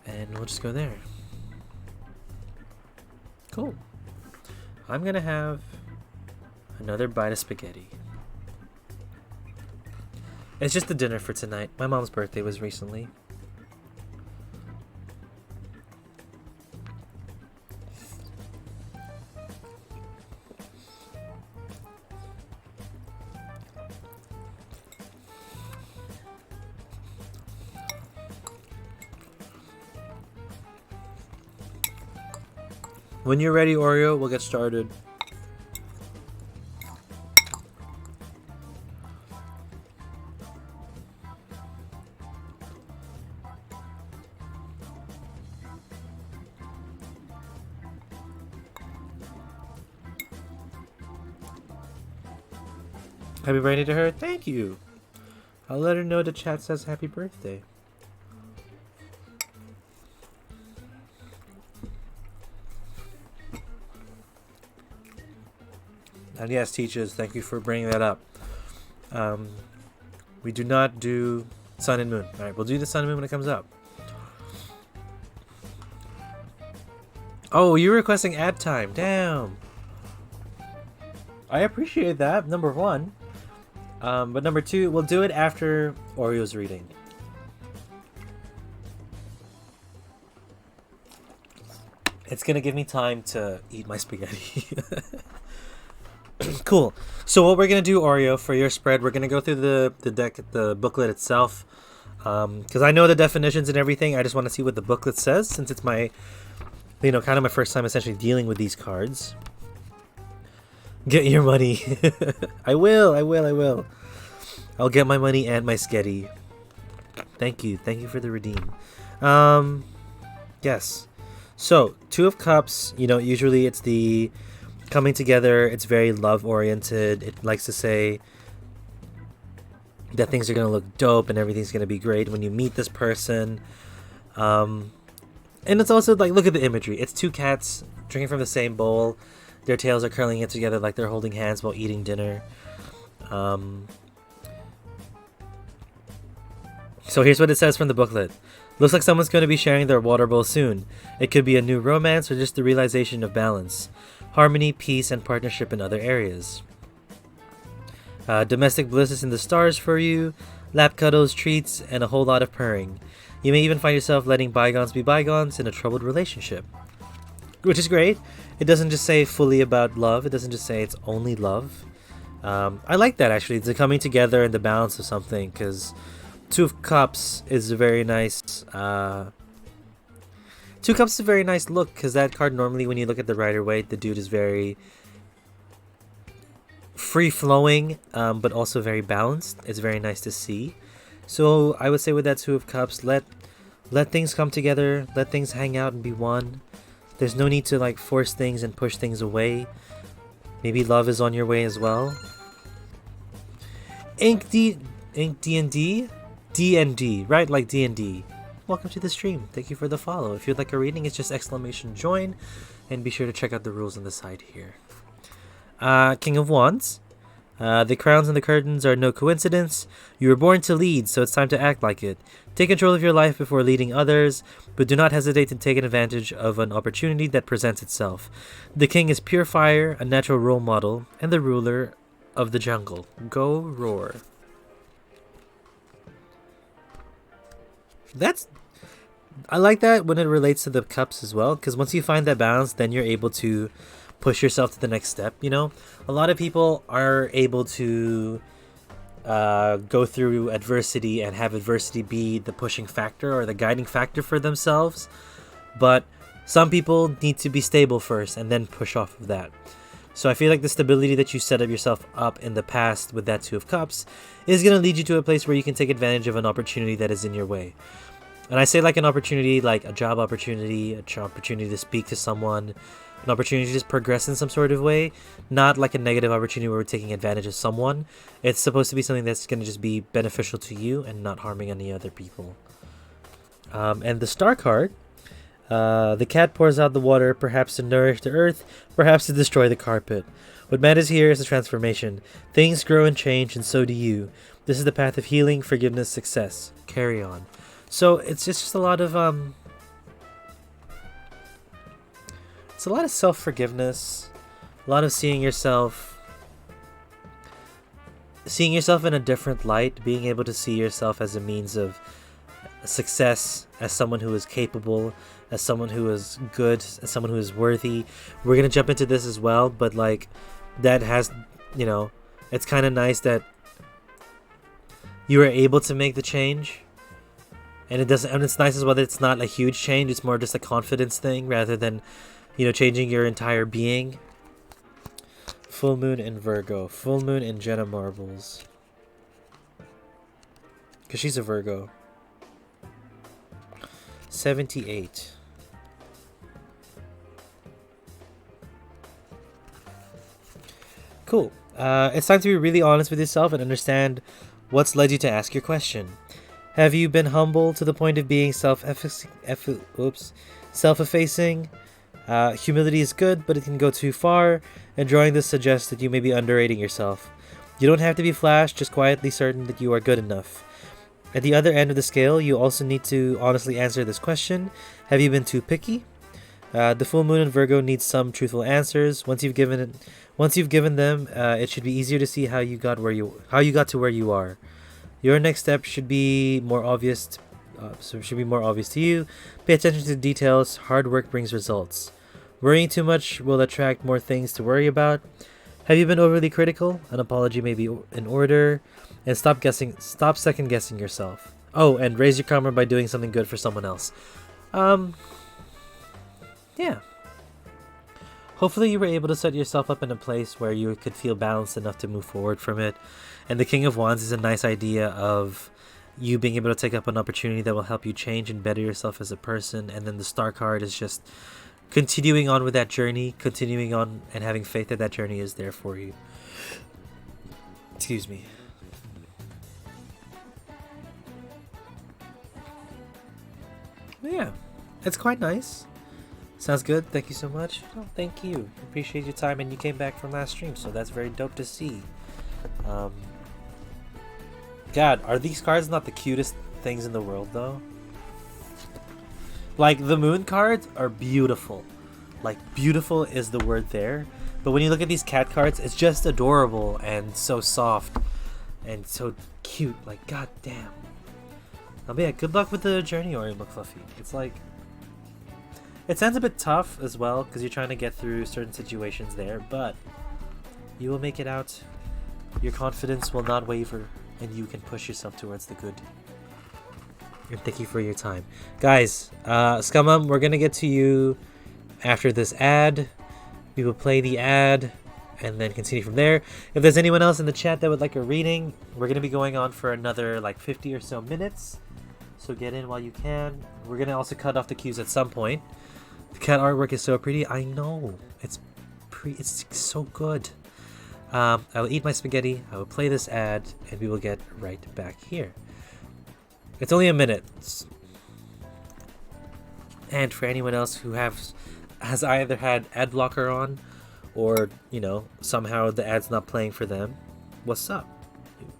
and we'll just go there. Cool. I'm gonna have another bite of spaghetti. It's just the dinner for tonight. My mom's birthday was recently. When you're ready, Oreo, we'll get started. Happy birthday to her. Thank you. I'll let her know the chat says happy birthday. And yes, Teachers, thank you for bringing that up. We do not do Sun and Moon. Alright, we'll do the Sun and Moon when it comes up. Oh, you're requesting ad time. Damn. I appreciate that, number one. But number two, we'll do it after Oreo's reading. It's gonna give me time to eat my spaghetti. Cool. So what we're gonna do, Oreo, for your spread, we're gonna go through the deck, the booklet itself, because I know the definitions and everything. I just want to see what the booklet says, since it's my, kind of my first time essentially dealing with these cards. Get your money. I will. I'll get my money and my sketty. Thank you for the redeem. Yes. So, Two of Cups, usually it's the coming together. It's very love oriented. It likes to say that things are going to look dope and everything's going to be great when you meet this person. And it's also like, look at the imagery. It's two cats drinking from the same bowl. Their tails are curling it together like they're holding hands while eating dinner. So here's what it says from the booklet. Looks like someone's going to be sharing their water bowl soon. It could be a new romance or just the realization of balance, harmony, peace, and partnership in other areas. Domestic bliss is in the stars for you, lap cuddles, treats, and a whole lot of purring. You may even find yourself letting bygones be bygones in a troubled relationship. Which is great. It doesn't just say fully about love. It doesn't just say it's only love. I like that, actually. It's the coming together and the balance of something, because Two of Cups is a very nice... Two Cups is a very nice look, because that card normally, when you look at the Rider-Waite, the dude is very free-flowing, but also very balanced. It's very nice to see. So I would say with that Two of Cups, let things come together, let things hang out and be one. There's no need to force things and push things away. Maybe love is on your way as well. Ink D&D? D&D, right? Like D&D. Welcome to the stream. Thank you for the follow. If you'd like a reading, it's just exclamation join. And be sure to check out the rules on the side here. King of Wands. The crowns and the curtains are no coincidence. You were born to lead, so it's time to act like it. Take control of your life before leading others, but do not hesitate to take advantage of an opportunity that presents itself. The king is pure fire, a natural role model, and the ruler of the jungle. Go roar. I like that when it relates to the cups as well, because once you find that balance, then you're able to push yourself to the next step. A lot of people are able to go through adversity and have adversity be the pushing factor or the guiding factor for themselves, but some people need to be stable first and then push off of that. So I feel like the stability that you set up yourself up in the past with that Two of Cups is going to lead you to a place where you can take advantage of an opportunity that is in your way. And I say like an opportunity, like a job opportunity, opportunity to speak to someone, an opportunity to just progress in some sort of way, not like a negative opportunity where we're taking advantage of someone. It's supposed to be something that's going to just be beneficial to you and not harming any other people. And the star card, the cat pours out the water, perhaps to nourish the earth, perhaps to destroy the carpet. What matters here is the transformation. Things grow and change, and so do you. This is the path of healing, forgiveness, success. Carry on. So it's just a lot of it's a lot of self-forgiveness, a lot of seeing yourself in a different light, being able to see yourself as a means of success, as someone who is capable, as someone who is good, as someone who is worthy. We're gonna jump into this as well, but like that has, you know, it's kind of nice that you are able to make the change. And it's nice as well that it's not a huge change. It's more just a confidence thing rather than, you know, changing your entire being. Full moon in Virgo. Full moon in Jenna Marbles. Because she's a Virgo. 78. Cool. It's time to be really honest with yourself and understand what's led you to ask your question. Have you been humble to the point of being self-effacing? Humility is good, but it can go too far, and drawing this suggests that you may be underrating yourself. You don't have to be flash, just quietly certain that you are good enough. At the other end of the scale, you also need to honestly answer this question. Have you been too picky? The full moon in Virgo needs some truthful answers. Once you've given them, it should be easier to see how you got to where you are. Your next step should be more obvious. To you. Pay attention to details. Hard work brings results. Worrying too much will attract more things to worry about. Have you been overly critical? An apology may be in order. And stop second guessing yourself. Oh, and raise your karma by doing something good for someone else. Yeah. Hopefully you were able to set yourself up in a place where you could feel balanced enough to move forward from it. And the King of Wands is a nice idea of you being able to take up an opportunity that will help you change and better yourself as a person. And then the Star card is just continuing on with that journey, continuing on and having faith that that journey is there for you. Excuse me. Yeah, it's quite nice. Sounds good. Thank you so much. Oh, thank you. Appreciate your time, and you came back from last stream, so that's very dope to see. God, are these cards not the cutest things in the world, though? Like, the moon cards are beautiful. Like, beautiful is the word there. But when you look at these cat cards, it's just adorable and so soft and so cute. Like, god damn. But yeah, good luck with the journey, Ori McFluffy. It's like... It sounds a bit tough as well, because you're trying to get through certain situations there, but you will make it out. Your confidence will not waver, and you can push yourself towards the good. And thank you for your time. Guys, Scummum, we're going to get to you after this ad. We will play the ad and then continue from there. If there's anyone else in the chat that would like a reading, we're going to be going on for another like 50 or so minutes. So get in while you can. We're going to also cut off the cues at some point. The cat artwork is so pretty. I know. It's so good. I will eat my spaghetti. I will play this ad, and we will get right back here. It's only a minute. And for anyone else who has either had ad blocker on, or, you know, somehow the ad's not playing for them, what's up?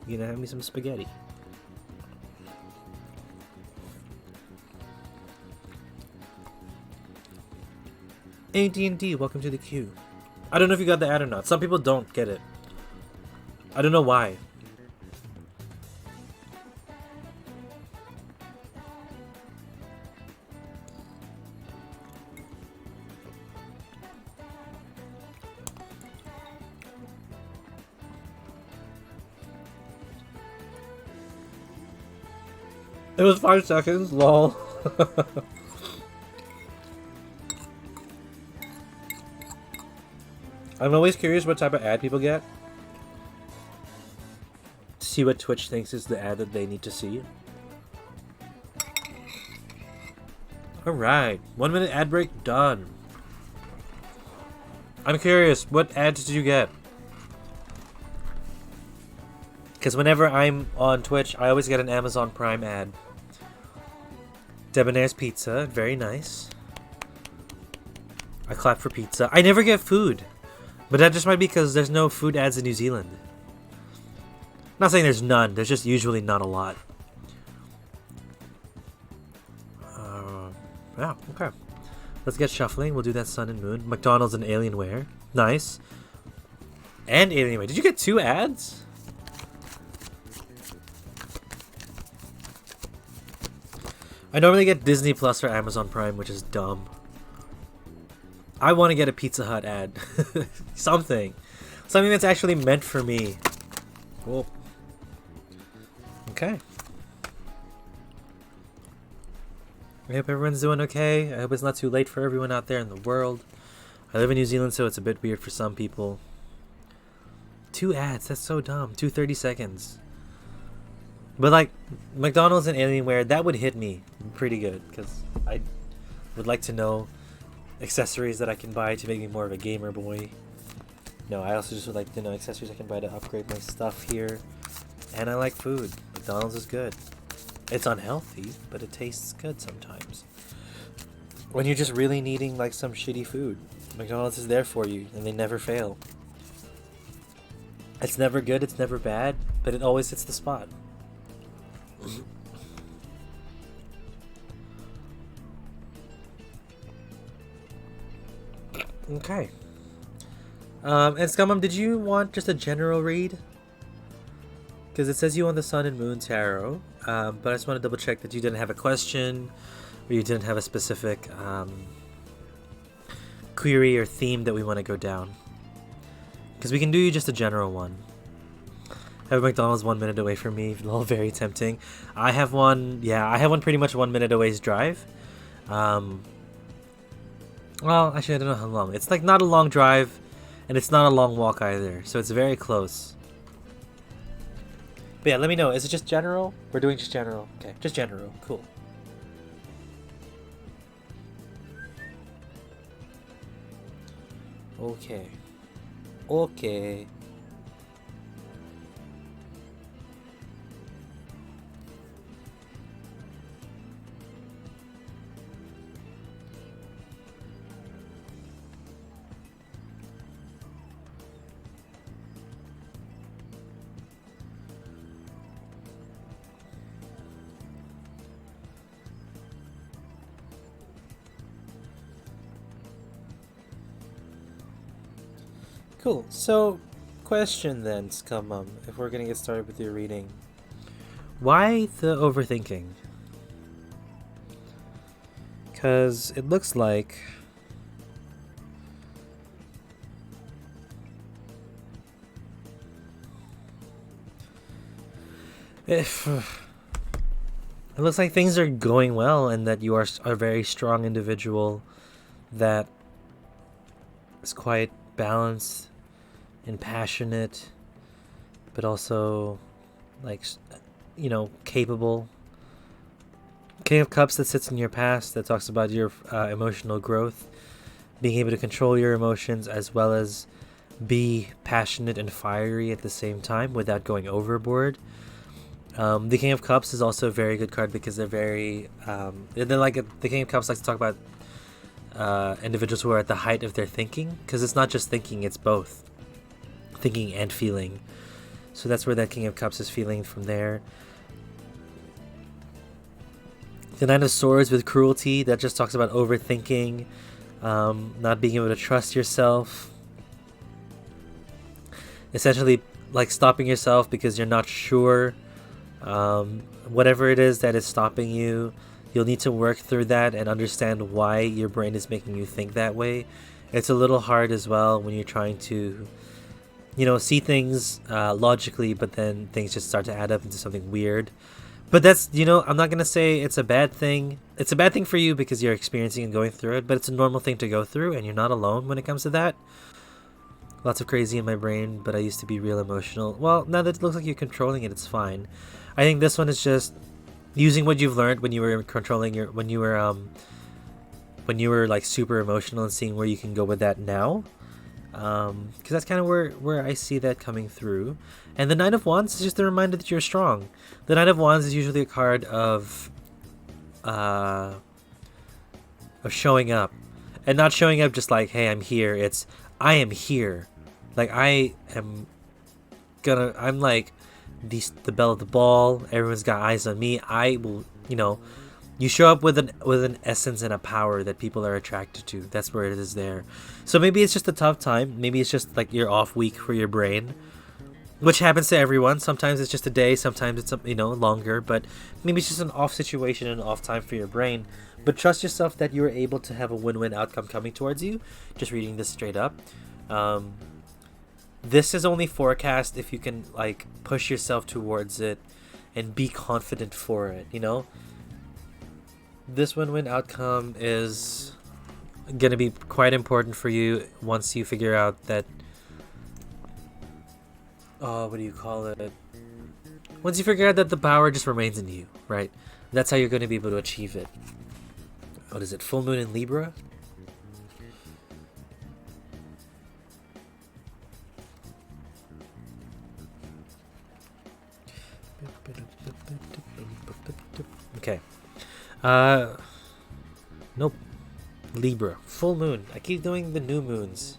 You know, have me some spaghetti. AD&D, welcome to the queue. I don't know if you got the ad or not. Some people don't get it. I don't know why. It was 5 seconds, lol. I'm always curious what type of ad people get. To see what Twitch thinks is the ad that they need to see. Alright, 1 minute ad break done. I'm curious, what ads did you get? Because whenever I'm on Twitch, I always get an Amazon Prime ad. Debonair's Pizza, very nice. I clap for pizza. I never get food. But that just might be because there's no food ads in New Zealand. Not saying there's none, there's just usually not a lot. Yeah, okay. Let's get shuffling. We'll do that Sun and Moon. McDonald's and Alienware. Nice. And Alienware. Did you get 2 ads? I normally get Disney Plus or Amazon Prime, which is dumb. I want to get a Pizza Hut ad. Something. Something that's actually meant for me. Cool. Okay. I hope everyone's doing okay. I hope it's not too late for everyone out there in the world. I live in New Zealand, so it's a bit weird for some people. 2 ads, that's so dumb. 2 30 seconds. But like, McDonald's and Alienware, that would hit me pretty good. Because I would like to know accessories that I can buy to make me more of a gamer boy. No, I also just would like to know accessories I can buy to upgrade my stuff here. And I like food. McDonald's is good. It's unhealthy, but it tastes good sometimes. When you're just really needing like some shitty food, McDonald's is there for you, and they never fail. It's never good, it's never bad, but it always hits the spot. Okay. And Scumum, did you want just a general read? Because it says you want the Sun and Moon Tarot, but I just want to double check that you didn't have a question, or you didn't have a specific query or theme that we want to go down. Because we can do just a general one. I have McDonald's 1 minute away from me, all very tempting. I have one, I have one pretty much 1 minute away's drive. Well, actually I don't know how long. It's like not a long drive, and it's not a long walk either, so it's very close. But yeah, let me know. Is it just general? We're doing just general. Okay, just general. Cool. Okay. Okay. Cool. So, question then, Scum, if we're gonna get started with your reading. Why the overthinking? Because it looks like... It looks like things are going well and that you are a very strong individual that is quite balanced and passionate, but also like, you know, capable. King of Cups that sits in your past, that talks about your emotional growth, being able to control your emotions as well as be passionate and fiery at the same time without going overboard. The King of Cups is also a very good card because they're very they're like the King of Cups likes to talk about individuals who are at the height of their thinking, because it's not just thinking, it's both thinking and feeling. So that's where that King of Cups is feeling from there. The Knight of Swords with cruelty, that just talks about overthinking, not being able to trust yourself, essentially like stopping yourself because you're not sure. Whatever it is that is stopping you, you'll need to work through that and understand why your brain is making you think that way. It's a little hard as well when you're trying to, you know, see things logically, but then things just start to add up into something weird. But that's, you know, I'm not going to say it's a bad thing. It's a bad thing for you because you're experiencing and going through it, but it's a normal thing to go through, and you're not alone when it comes to that. Lots of crazy in my brain, but I used to be real emotional. Well, now that it looks like you're controlling it, it's fine. I think this one is just using what you've learned when you were controlling your, when you were when you were like super emotional, and seeing where you can go with that now. Because that's kind of where I see that coming through. And the Knight of Wands is just a reminder that you're strong. The Knight of Wands is usually a card of showing up, and not showing up just like, hey, I'm here. It's I am here. Like I'm like the belle of the ball. Everyone's got eyes on me. I will, you show up with an essence and a power that people are attracted to. That's where it is there. So maybe it's just a tough time. Maybe it's just like your off week for your brain, which happens to everyone. Sometimes it's just a day. Sometimes it's longer. But maybe it's just an off situation and an off time for your brain. But trust yourself that you're able to have a win-win outcome coming towards you. Just reading this straight up. This is only forecast if you can like push yourself towards it and be confident for it. This win-win outcome is gonna be quite important for you once you figure out that what do you call it? Once you figure out that the power just remains in you, right? That's how you're going to be able to achieve it. What is it? Full moon in Libra? Okay. Nope. Libra. Full moon. I keep doing the new moons.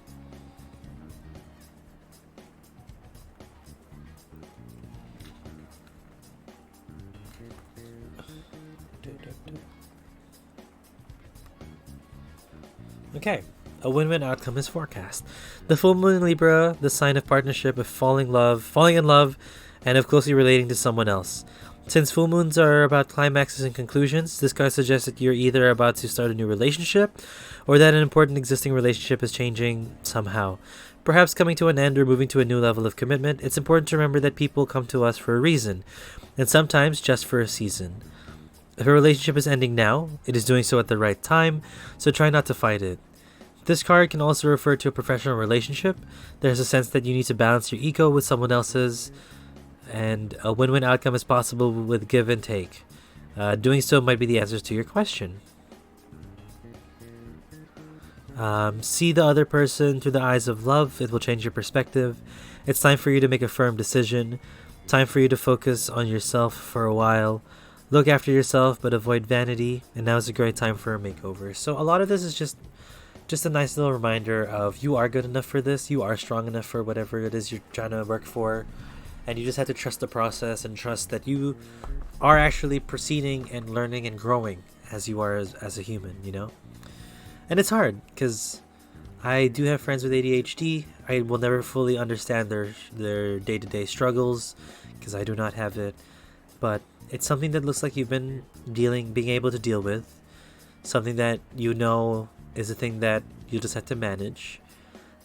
Okay, a win-win outcome is forecast. The full moon in Libra, the sign of partnership, of falling in love, and of closely relating to someone else. Since full moons are about climaxes and conclusions, this card suggests that you're either about to start a new relationship, or that an important existing relationship is changing somehow. Perhaps coming to an end or moving to a new level of commitment. It's important to remember that people come to us for a reason, and sometimes just for a season. If a relationship is ending now, it is doing so at the right time, so try not to fight it. This card can also refer to a professional relationship. There's a sense that you need to balance your ego with someone else's, and a win-win outcome is possible with give and take. Doing so might be the answers to your question. See the other person through the eyes of love. It will change your perspective. It's time for you to make a firm decision. Time for you to focus on yourself for a while. Look after yourself, but avoid vanity. And now is a great time for a makeover. So a lot of this is just a nice little reminder of you are good enough for this. You are strong enough for whatever it is you're trying to work for. And you just have to trust the process and trust that you are actually proceeding and learning and growing as you are as a human, And it's hard because I do have friends with ADHD. I will never fully understand their day-to-day struggles because I do not have it. But it's something that looks like you've been being able to deal with. Something that is a thing that you just have to manage.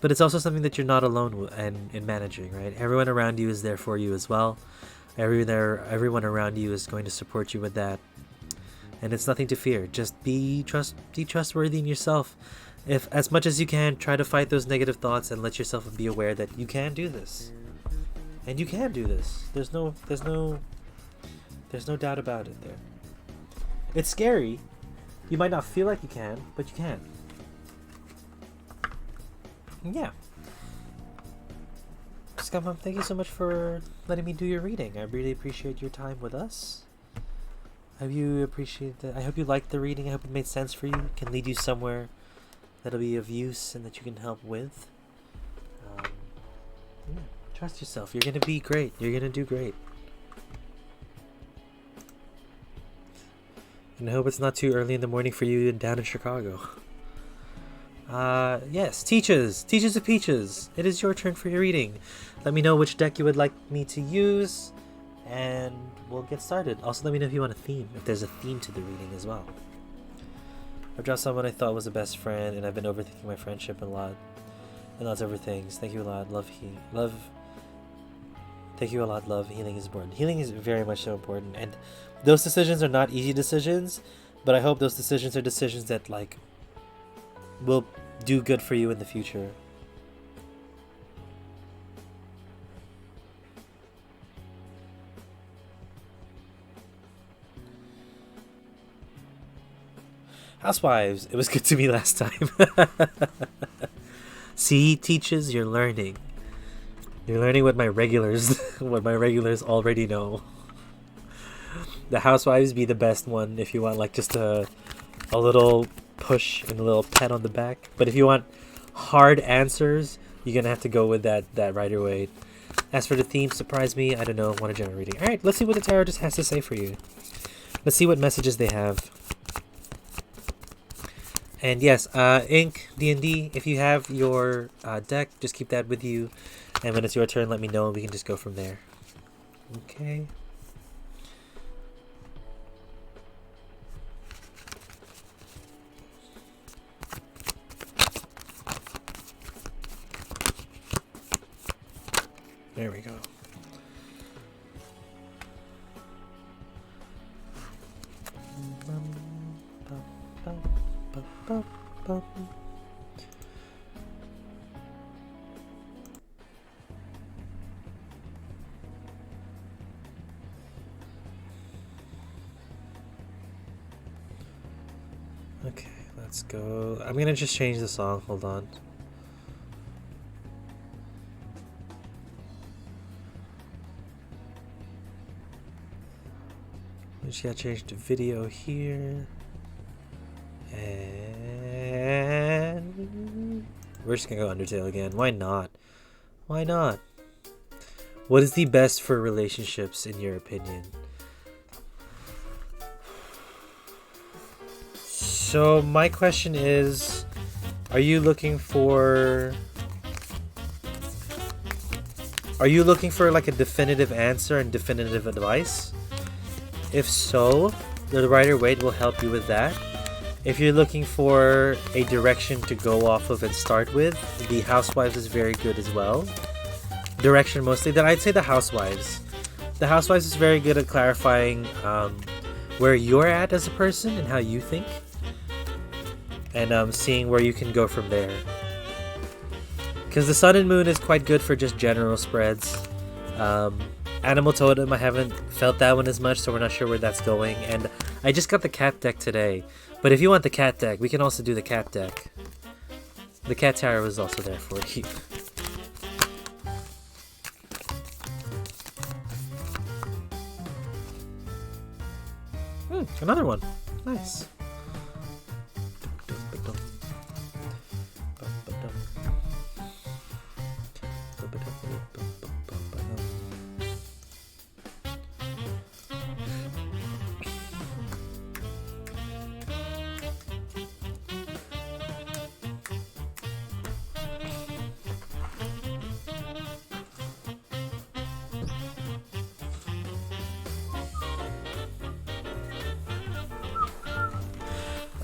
But it's also something that you're not alone in managing, right? Everyone around you is there for you as well. Everyone around you is going to support you with that. And it's nothing to fear. Just be trustworthy in yourself. If as much as you can, try to fight those negative thoughts and let yourself be aware that you can do this. And you can do this. There's no doubt about it there. It's scary. You might not feel like you can, but you can. Yeah. Scum, thank you so much for letting me do your reading. I really appreciate your time with us. I hope you liked the reading. I hope it made sense for you. Can lead you somewhere that'll be of use and that you can help with. Trust yourself. You're gonna be great. You're gonna do great. And I hope it's not too early in the morning for you down in Chicago. Yes, Teaches of Peaches. It is your turn for your reading. Let me know which deck you would like me to use, and we'll get started. Also, let me know if you want a theme, if there's a theme to the reading as well. I've drawn someone I thought was a best friend, and I've been overthinking my friendship and lots of other things. Thank you a lot. Thank you a lot, love. Healing is important. Healing is very much so important, and those decisions are not easy decisions, but I hope those decisions are decisions that will do good for you in the future. Housewives, it was good to me last time. See, teaches, you're learning. You're learning what my regulars already know. The Housewives be the best one if you want like just a little push and a little pat on the back. But if you want hard answers, you're gonna have to go with that Rider Waite. As for the theme, surprise me, I don't know, want a general reading. Alright, let's see what the tarot just has to say for you. Let's see what messages they have. And yes, Ink, D&D, if you have your deck, just keep that with you. And when it's your turn, let me know and we can just go from there. Okay. There we go. Okay, let's go. I'm gonna just change the song. Hold on. We just gotta change the video here. And we're just gonna go Undertale again. Why not? Why not? What is the best for relationships in your opinion? So my question is, are you looking for like a definitive answer and definitive advice? If so, the Rider Waite will help you with that. If you're looking for a direction to go off of and start with, the Housewives is very good as well. Direction mostly, then I'd say the Housewives. The Housewives is very good at clarifying where you're at as a person and how you think. And seeing where you can go from there. Because the Sun and Moon is quite good for just general spreads. Animal Totem, I haven't felt that one as much, so we're not sure where that's going. And I just got the cat deck today. But if you want the cat deck, we can also do the cat deck. The cat tarot is also there for you. Another one. Nice.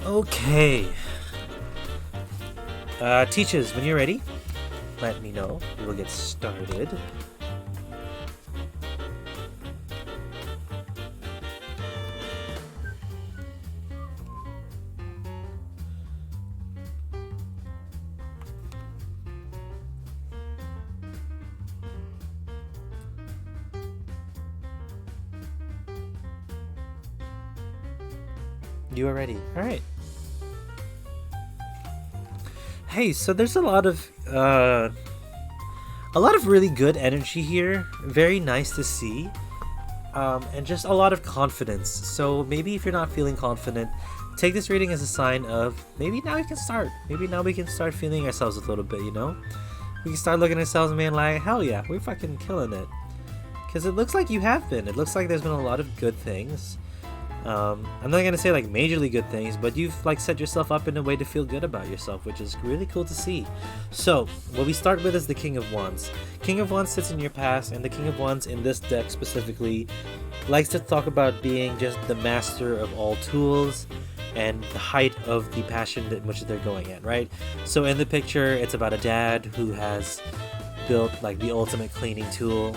Okay. Teaches, when you're ready, let me know. We will get started. You are ready. All right. Hey, so there's a lot of really good energy here. Very nice to see, and just a lot of confidence. So maybe if you're not feeling confident, take this reading as a sign of maybe now we can start. Maybe now we can start feeling ourselves a little bit. You know, we can start looking at ourselves and being like, hell yeah, we're fucking killing it. Because it looks like you have been. It looks like there's been a lot of good things. I'm not gonna say like majorly good things, but you've like set yourself up in a way to feel good about yourself, which is really cool to see. So what we start with is the King of Wands. King of Wands sits in your past, and the King of Wands in this deck specifically likes to talk about being just the master of all tools and the height of the passion in which they're going at, right? So in the picture, it's about a dad who has built like the ultimate cleaning tool.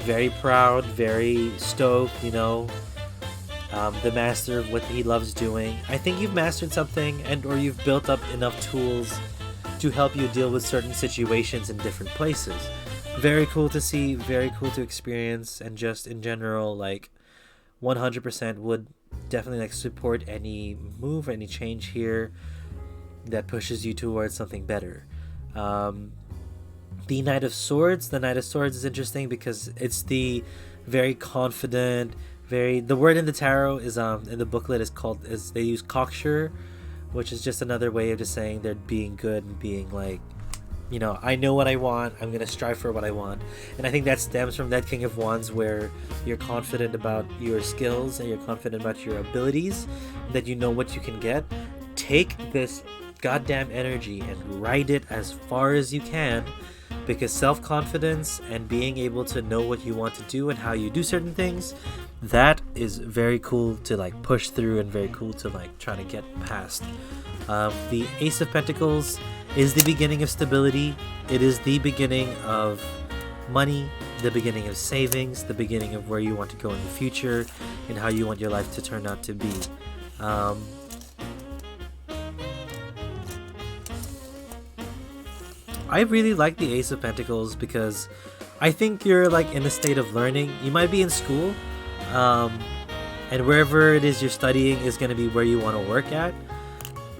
Very proud, very stoked, you know. The master of what he loves doing. I think you've mastered something, and or you've built up enough tools to help you deal with certain situations in different places. Very cool to see, very cool to experience, and just in general, like 100% would definitely like support any move, any change here that pushes you towards something better. Um, the Knight of Swords. The Knight of Swords is interesting because it's the very confident, very the word in the tarot is in the booklet is called is they use cocksure, which is just another way of just saying they're being good and being like, you know, I know what I want, I'm gonna strive for what I want. And I think that stems from that King of Wands where you're confident about your skills and you're confident about your abilities, that you know what you can get. Take this goddamn energy and ride it as far as you can, because self-confidence and being able to know what you want to do and how you do certain things, that is very cool to like push through and very cool to like try to get past. The Ace of Pentacles is the beginning of stability. It is the beginning of money, the beginning of savings, the beginning of where you want to go in the future and how you want your life to turn out to be. I really like the Ace of Pentacles because I think you're like in a state of learning. You might be in school, and wherever it is you're studying is going to be where you want to work at.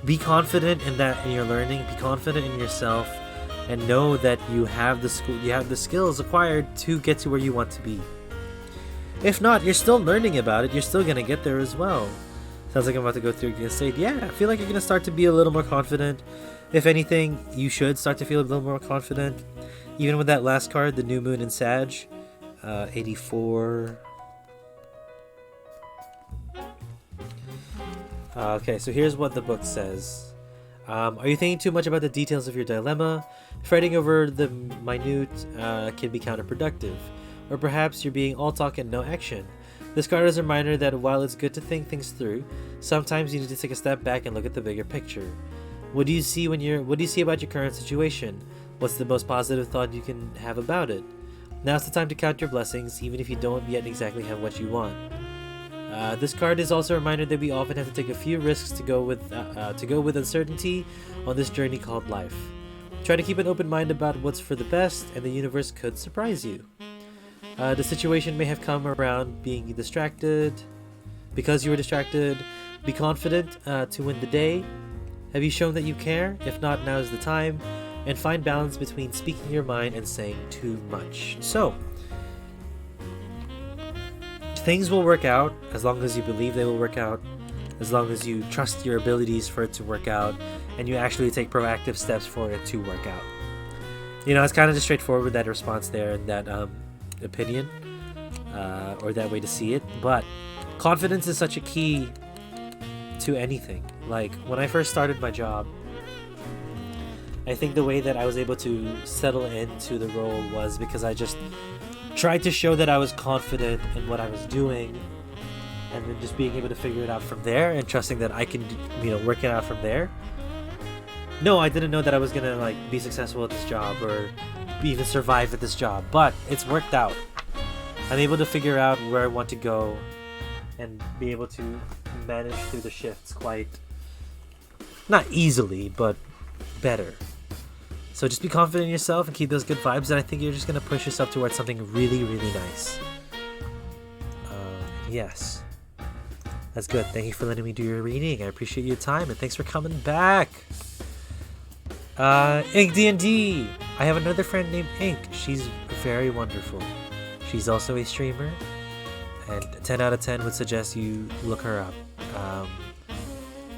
Be confident in that in your learning. Be confident in yourself, and know that you have the skills acquired to get to where you want to be. If not, you're still learning about it. You're still going to get there as well. Sounds like I'm about to go through a state. Yeah, I feel like you're going to start to be a little more confident. If anything, you should start to feel a little more confident. Even with that last card, the New Moon in Sag, 84. Okay, so here's what the book says. Are you thinking too much about the details of your dilemma? Fretting over the minute can be counterproductive. Or perhaps you're being all talk and no action. This card is a reminder that while it's good to think things through, sometimes you need to take a step back and look at the bigger picture. What do you see about your current situation? What's the most positive thought you can have about it? Now's the time to count your blessings, even if you don't yet exactly have what you want. This card is also a reminder that we often have to take a few risks to go with uncertainty on this journey called life. Try to keep an open mind about what's for the best, and the universe could surprise you. The situation may have come around being distracted. Because you were distracted, be confident to win the day. Have you shown that you care? If not, now is the time. And find balance between speaking your mind and saying too much. So, things will work out as long as you believe they will work out, as long as you trust your abilities for it to work out, and you actually take proactive steps for it to work out. You know, it's kind of just straightforward, that response there, and that opinion, or that way to see it. But confidence is such a key to anything. Like, when I first started my job, I think the way that I was able to settle into the role was because I just tried to show that I was confident in what I was doing, and then just being able to figure it out from there and trusting that I can, work it out from there. No, I didn't know that I was gonna like be successful at this job or even survive at this job, but it's worked out. I'm able to figure out where I want to go and be able to manage through the shifts quite, not easily, but better. So just be confident in yourself and keep those good vibes, and I think you're just going to push yourself towards something really, really nice. Yes. That's good. Thank you for letting me do your reading. I appreciate your time, and thanks for coming back. Ink D&D. I have another friend named Ink. She's very wonderful. She's also a streamer, and 10 out of 10 would suggest you look her up.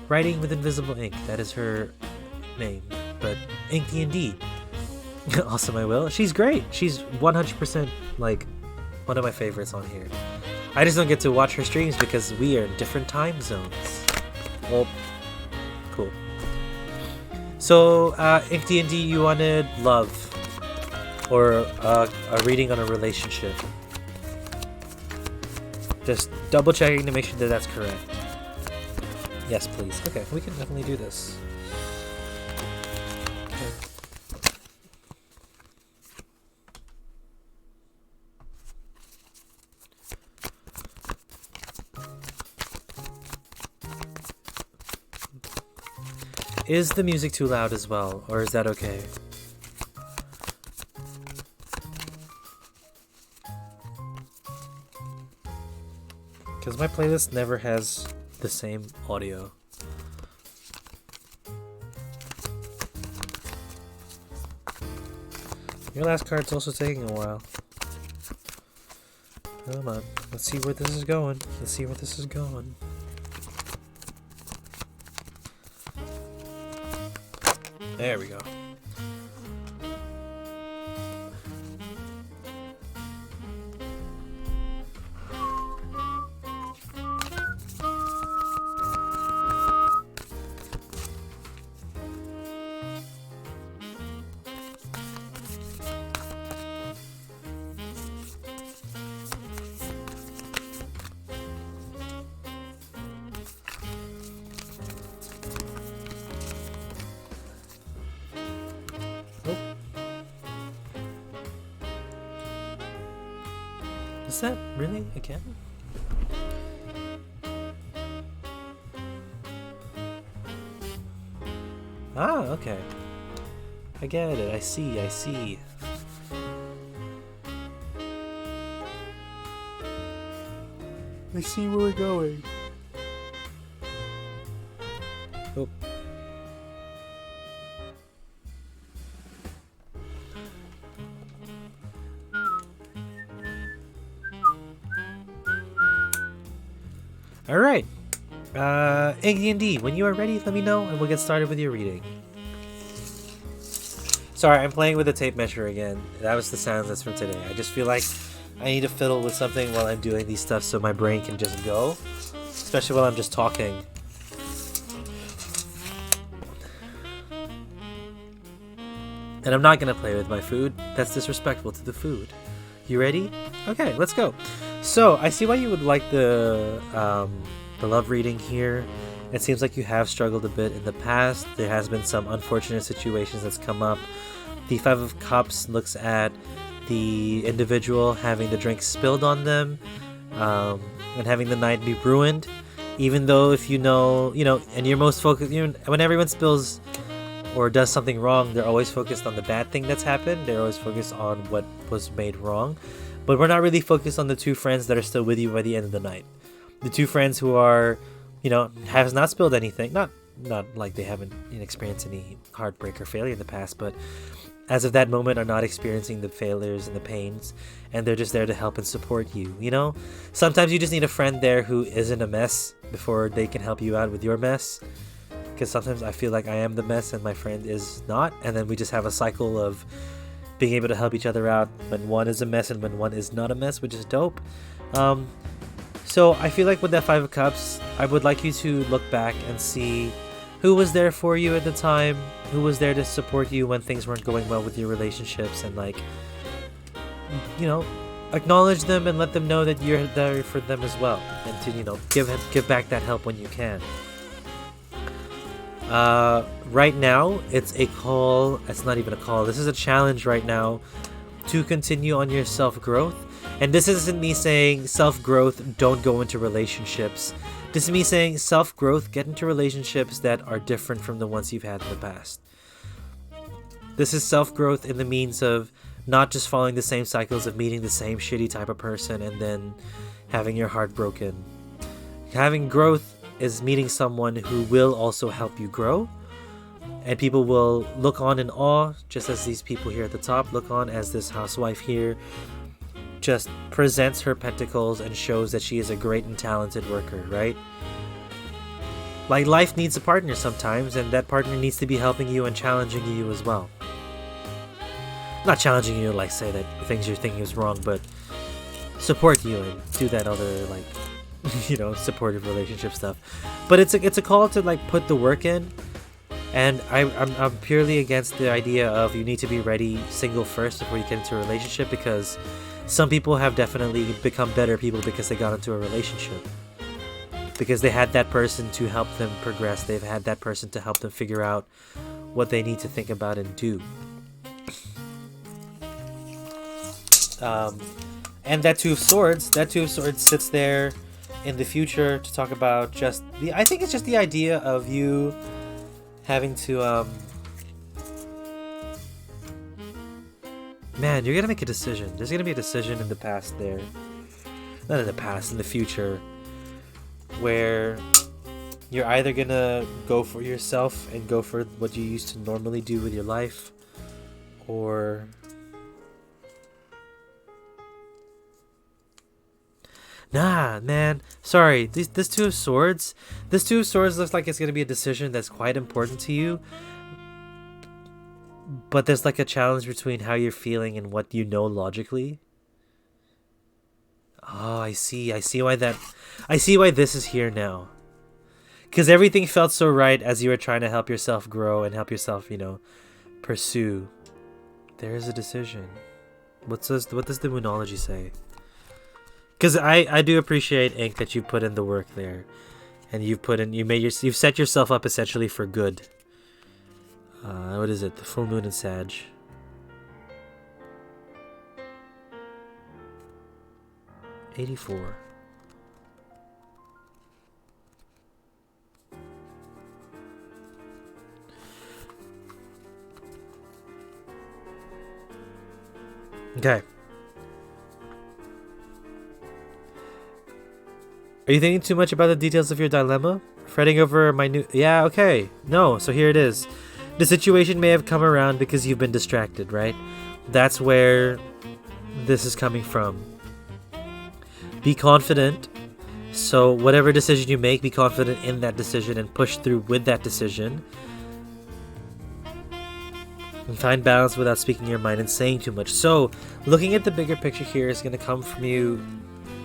Writing with Invisible Ink, that is her name. But Ink D&D. Awesome, I will. She's great. She's 100% like one of my favorites on here. I just don't get to watch her streams because we are in different time zones. Well, cool. So, Ink D&D, you wanted love. Or a reading on a relationship. Just double checking to make sure that that's correct. Yes, please. Okay, we can definitely do this. Is the music too loud as well, or is that okay? Because my playlist never has the same audio. Your last card's also taking a while. Come on. Let's see where this is going. Let's see where this is going. There we go. Is that really again? Ah, okay. I get it. I see. I see. I see where we're going. Oh. Alright. Iggy and D, when you are ready, let me know and we'll get started with your reading. Sorry, I'm playing with the tape measure again. That was the sounds that's from today. I just feel like I need to fiddle with something while I'm doing these stuff so my brain can just go. Especially while I'm just talking. And I'm not gonna play with my food. That's disrespectful to the food. You ready? Okay, let's go. So, I see why you would like the love reading here. It seems like you have struggled a bit in the past. There has been some unfortunate situations that's come up. The Five of Cups looks at the individual having the drink spilled on them and having the night be ruined. Even though if you know, and you're most focused, when everyone spills or does something wrong, they're always focused on the bad thing that's happened. They're always focused on what was made wrong. But we're not really focused on the two friends that are still with you by the end of the night. The two friends who are, has not spilled anything. Not like they haven't experienced any heartbreak or failure in the past, but as of that moment are not experiencing the failures and the pains, and they're just there to help and support you. Sometimes you just need a friend there who isn't a mess before they can help you out with your mess. Because sometimes I feel like I am the mess and my friend is not, and then we just have a cycle of being able to help each other out when one is a mess and when one is not a mess, which is dope. So I feel like with that Five of Cups, I would like you to look back and see who was there for you at the time, who was there to support you when things weren't going well with your relationships, and acknowledge them and let them know that you're there for them as well, and to give back that help when you can. Right now, it's a call. It's not even a call. This is a challenge right now to continue on your self-growth. And this isn't me saying self-growth, don't go into relationships. This is me saying self-growth, get into relationships that are different from the ones you've had in the past. This is self-growth in the means of not just following the same cycles of meeting the same shitty type of person and then having your heart broken. Having growth is meeting someone who will also help you grow, and people will look on in awe, just as these people here at the top look on, as this housewife here just presents her pentacles and shows that she is a great and talented worker, right? Like, life needs a partner sometimes, and that partner needs to be helping you and challenging you as well. Not challenging you to say that things you're thinking is wrong, but support you and do that other supportive relationship stuff. But it's a call to put the work in, and I'm purely against the idea of you need to be ready single first before you get into a relationship, because some people have definitely become better people because they got into a relationship, because they had that person to help them progress. They've had that person to help them figure out what they need to think about and do. And that Two of Swords sits there in the future to talk about I think it's just the idea of you having to man, you're gonna make a decision. There's gonna be a decision in the past there. Not in the past, in the future, where you're either gonna go for yourself and go for what you used to normally do with your life, or nah, man. Sorry, this Two of Swords. This Two of Swords looks like it's gonna be a decision that's quite important to you. But there's like a challenge between how you're feeling and what you know logically. Oh, I see. I see why this is here now. Because everything felt so right as you were trying to help yourself grow and help yourself, pursue. There is a decision. What does the Moonology say? Because I do appreciate, Ink, that you put in the work there, and you've set yourself up essentially for good. What is it? The full moon in Sag. '84. Okay. Are you thinking too much about the details of your dilemma? Fretting over my new... Yeah, okay. No, so here it is. The situation may have come around because you've been distracted, right? That's where this is coming from. Be confident. So whatever decision you make, be confident in that decision and push through with that decision. And find balance without speaking your mind and saying too much. So looking at the bigger picture here is going to come from you...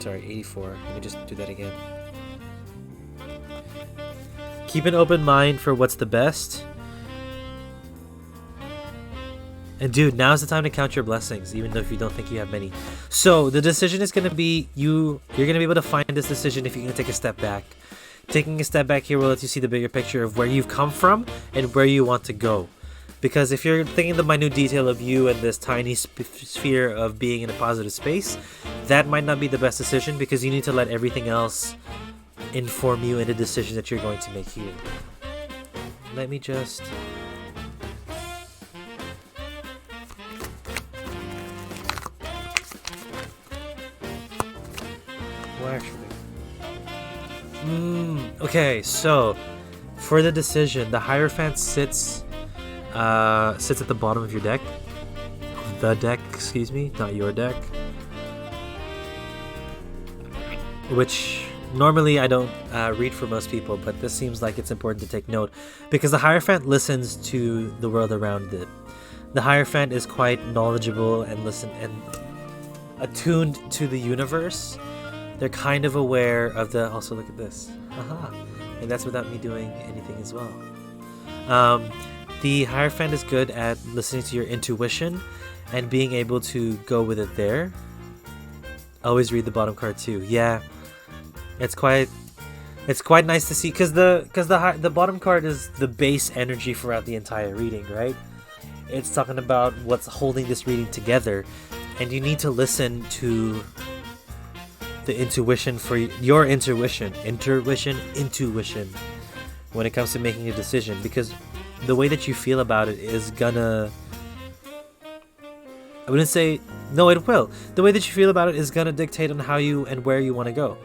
Sorry, 84. Let me just do that again. Keep an open mind for what's the best. And dude, now's the time to count your blessings, even though if you don't think you have many. So the decision is going to be you're going to be able to find this decision if you can take a step back. Taking a step back here will let you see the bigger picture of where you've come from and where you want to go. Because if you're thinking the minute detail of you and this tiny sphere of being in a positive space, that might not be the best decision because you need to let everything else inform you in the decision that you're going to make here. Let me just... Well, actually... Okay, so for the decision, the Hierophant sits at the bottom of your deck. The deck, excuse me, not your deck. Which normally I don't read for most people, but this seems like it's important to take note because the Hierophant listens to the world around it. The Hierophant is quite knowledgeable and attuned to the universe. They're kind of aware of the... Also, look at this. Aha. And that's without me doing anything as well. The Hierophant is good at listening to your intuition and being able to go with it there. Always read the bottom card too. Yeah, it's quite nice to see because the bottom card is the base energy throughout the entire reading, right? It's talking about what's holding this reading together, and you need to listen to the intuition for your intuition when it comes to making a decision, because the way that you feel about it is gonna... I wouldn't say... No, it will. The way that you feel about it is gonna dictate on how you and where you want to go.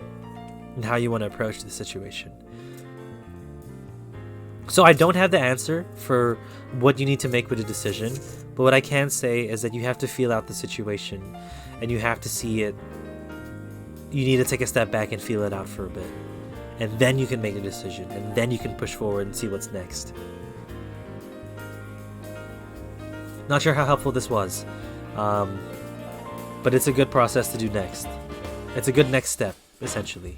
And how you want to approach the situation. So I don't have the answer for what you need to make with a decision. But what I can say is that you have to feel out the situation. And you have to see it. You need to take a step back and feel it out for a bit. And then you can make a decision. And then you can push forward and see what's next. Not sure how helpful this was. But it's a good process to do next. It's a good next step, essentially.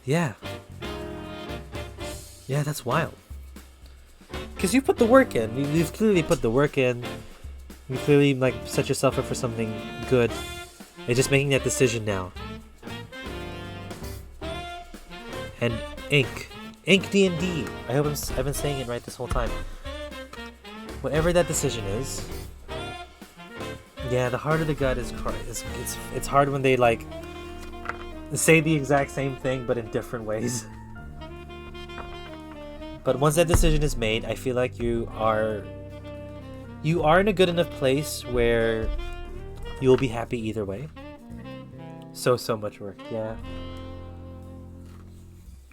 Yeah. Yeah, that's wild. Because you put the work in. You've clearly put the work in. You clearly set yourself up for something good. It's just making that decision now. And Ink D&D. I hope I've been saying it right this whole time. Whatever that decision is, yeah, the heart of the gut is it's hard when they say the exact same thing but in different ways. But once that decision is made, I feel like you are in a good enough place where you will be happy either way. So much work. Yeah.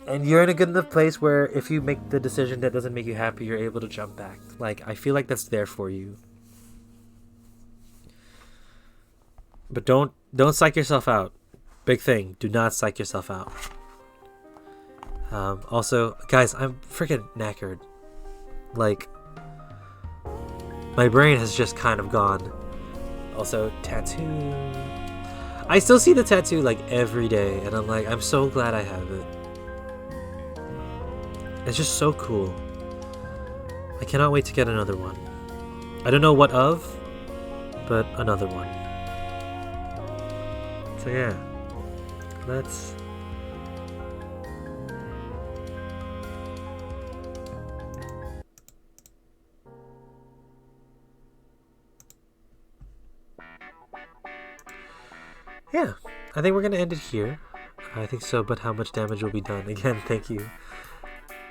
And you're in a good enough place where if you make the decision that doesn't make you happy, you're able to jump back. Like, I feel like that's there for you. But don't psych yourself out. Big thing. Do not psych yourself out. Also, guys, I'm freaking knackered. Like, my brain has just kind of gone. Also, tattoo. I still see the tattoo like every day, and I'm like, I'm so glad I have it. It's just so cool. I cannot wait to get another one. I don't know what of, but another one. So yeah, let's... Yeah, I think we're gonna end it here. I think so, but how much damage will be done? Again, thank you.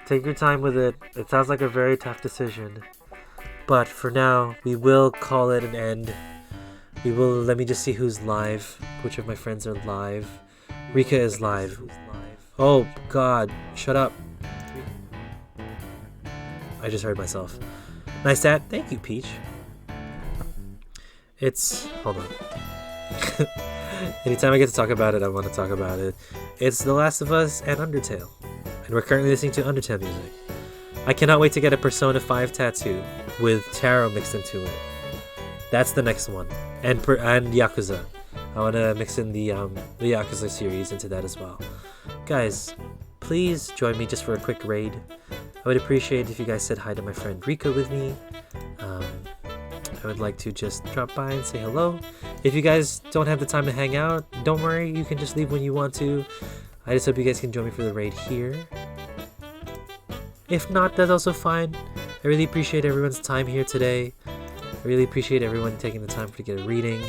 Take your time with it. It sounds like a very tough decision. But for now, we will call it an end. We will, let me just see who's live. Which of my friends are live? Rika is live. Oh, God. Shut up. I just heard myself. Nice dad. Thank you, Peach. It's... Hold on. Anytime I get to talk about it, I want to talk about it. It's The Last of Us and Undertale. And we're currently listening to Undertale music. I cannot wait to get a Persona 5 tattoo with tarot mixed into it. That's the next one. And Yakuza. I want to mix in the Yakuza series into that as well. Guys, please join me just for a quick raid. I would appreciate if you guys said hi to my friend Rika with me. I would like to just drop by and say hello. If you guys don't have the time to hang out, don't worry, you can just leave when you want to. I just hope you guys can join me for the raid here. If not, that's also fine. I really appreciate everyone's time here today. I really appreciate everyone taking the time to get a reading.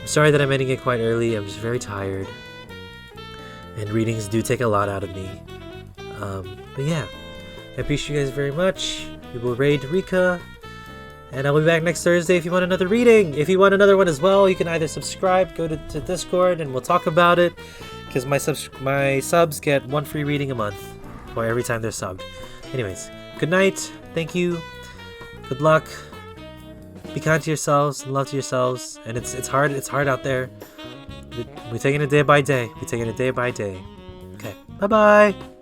I'm sorry that I'm ending it quite early. I'm just very tired. And readings do take a lot out of me. But yeah, I appreciate you guys very much. We will raid Rika. And I'll be back next Thursday if you want another reading. If you want another one as well, you can either subscribe, go to Discord, and we'll talk about it. Because my subs get one free reading a month. Or every time they're subbed. Anyways, good night. Thank you. Good luck. Be kind to yourselves and love to yourselves. And it's hard out there. We're taking it day by day. Okay, bye-bye.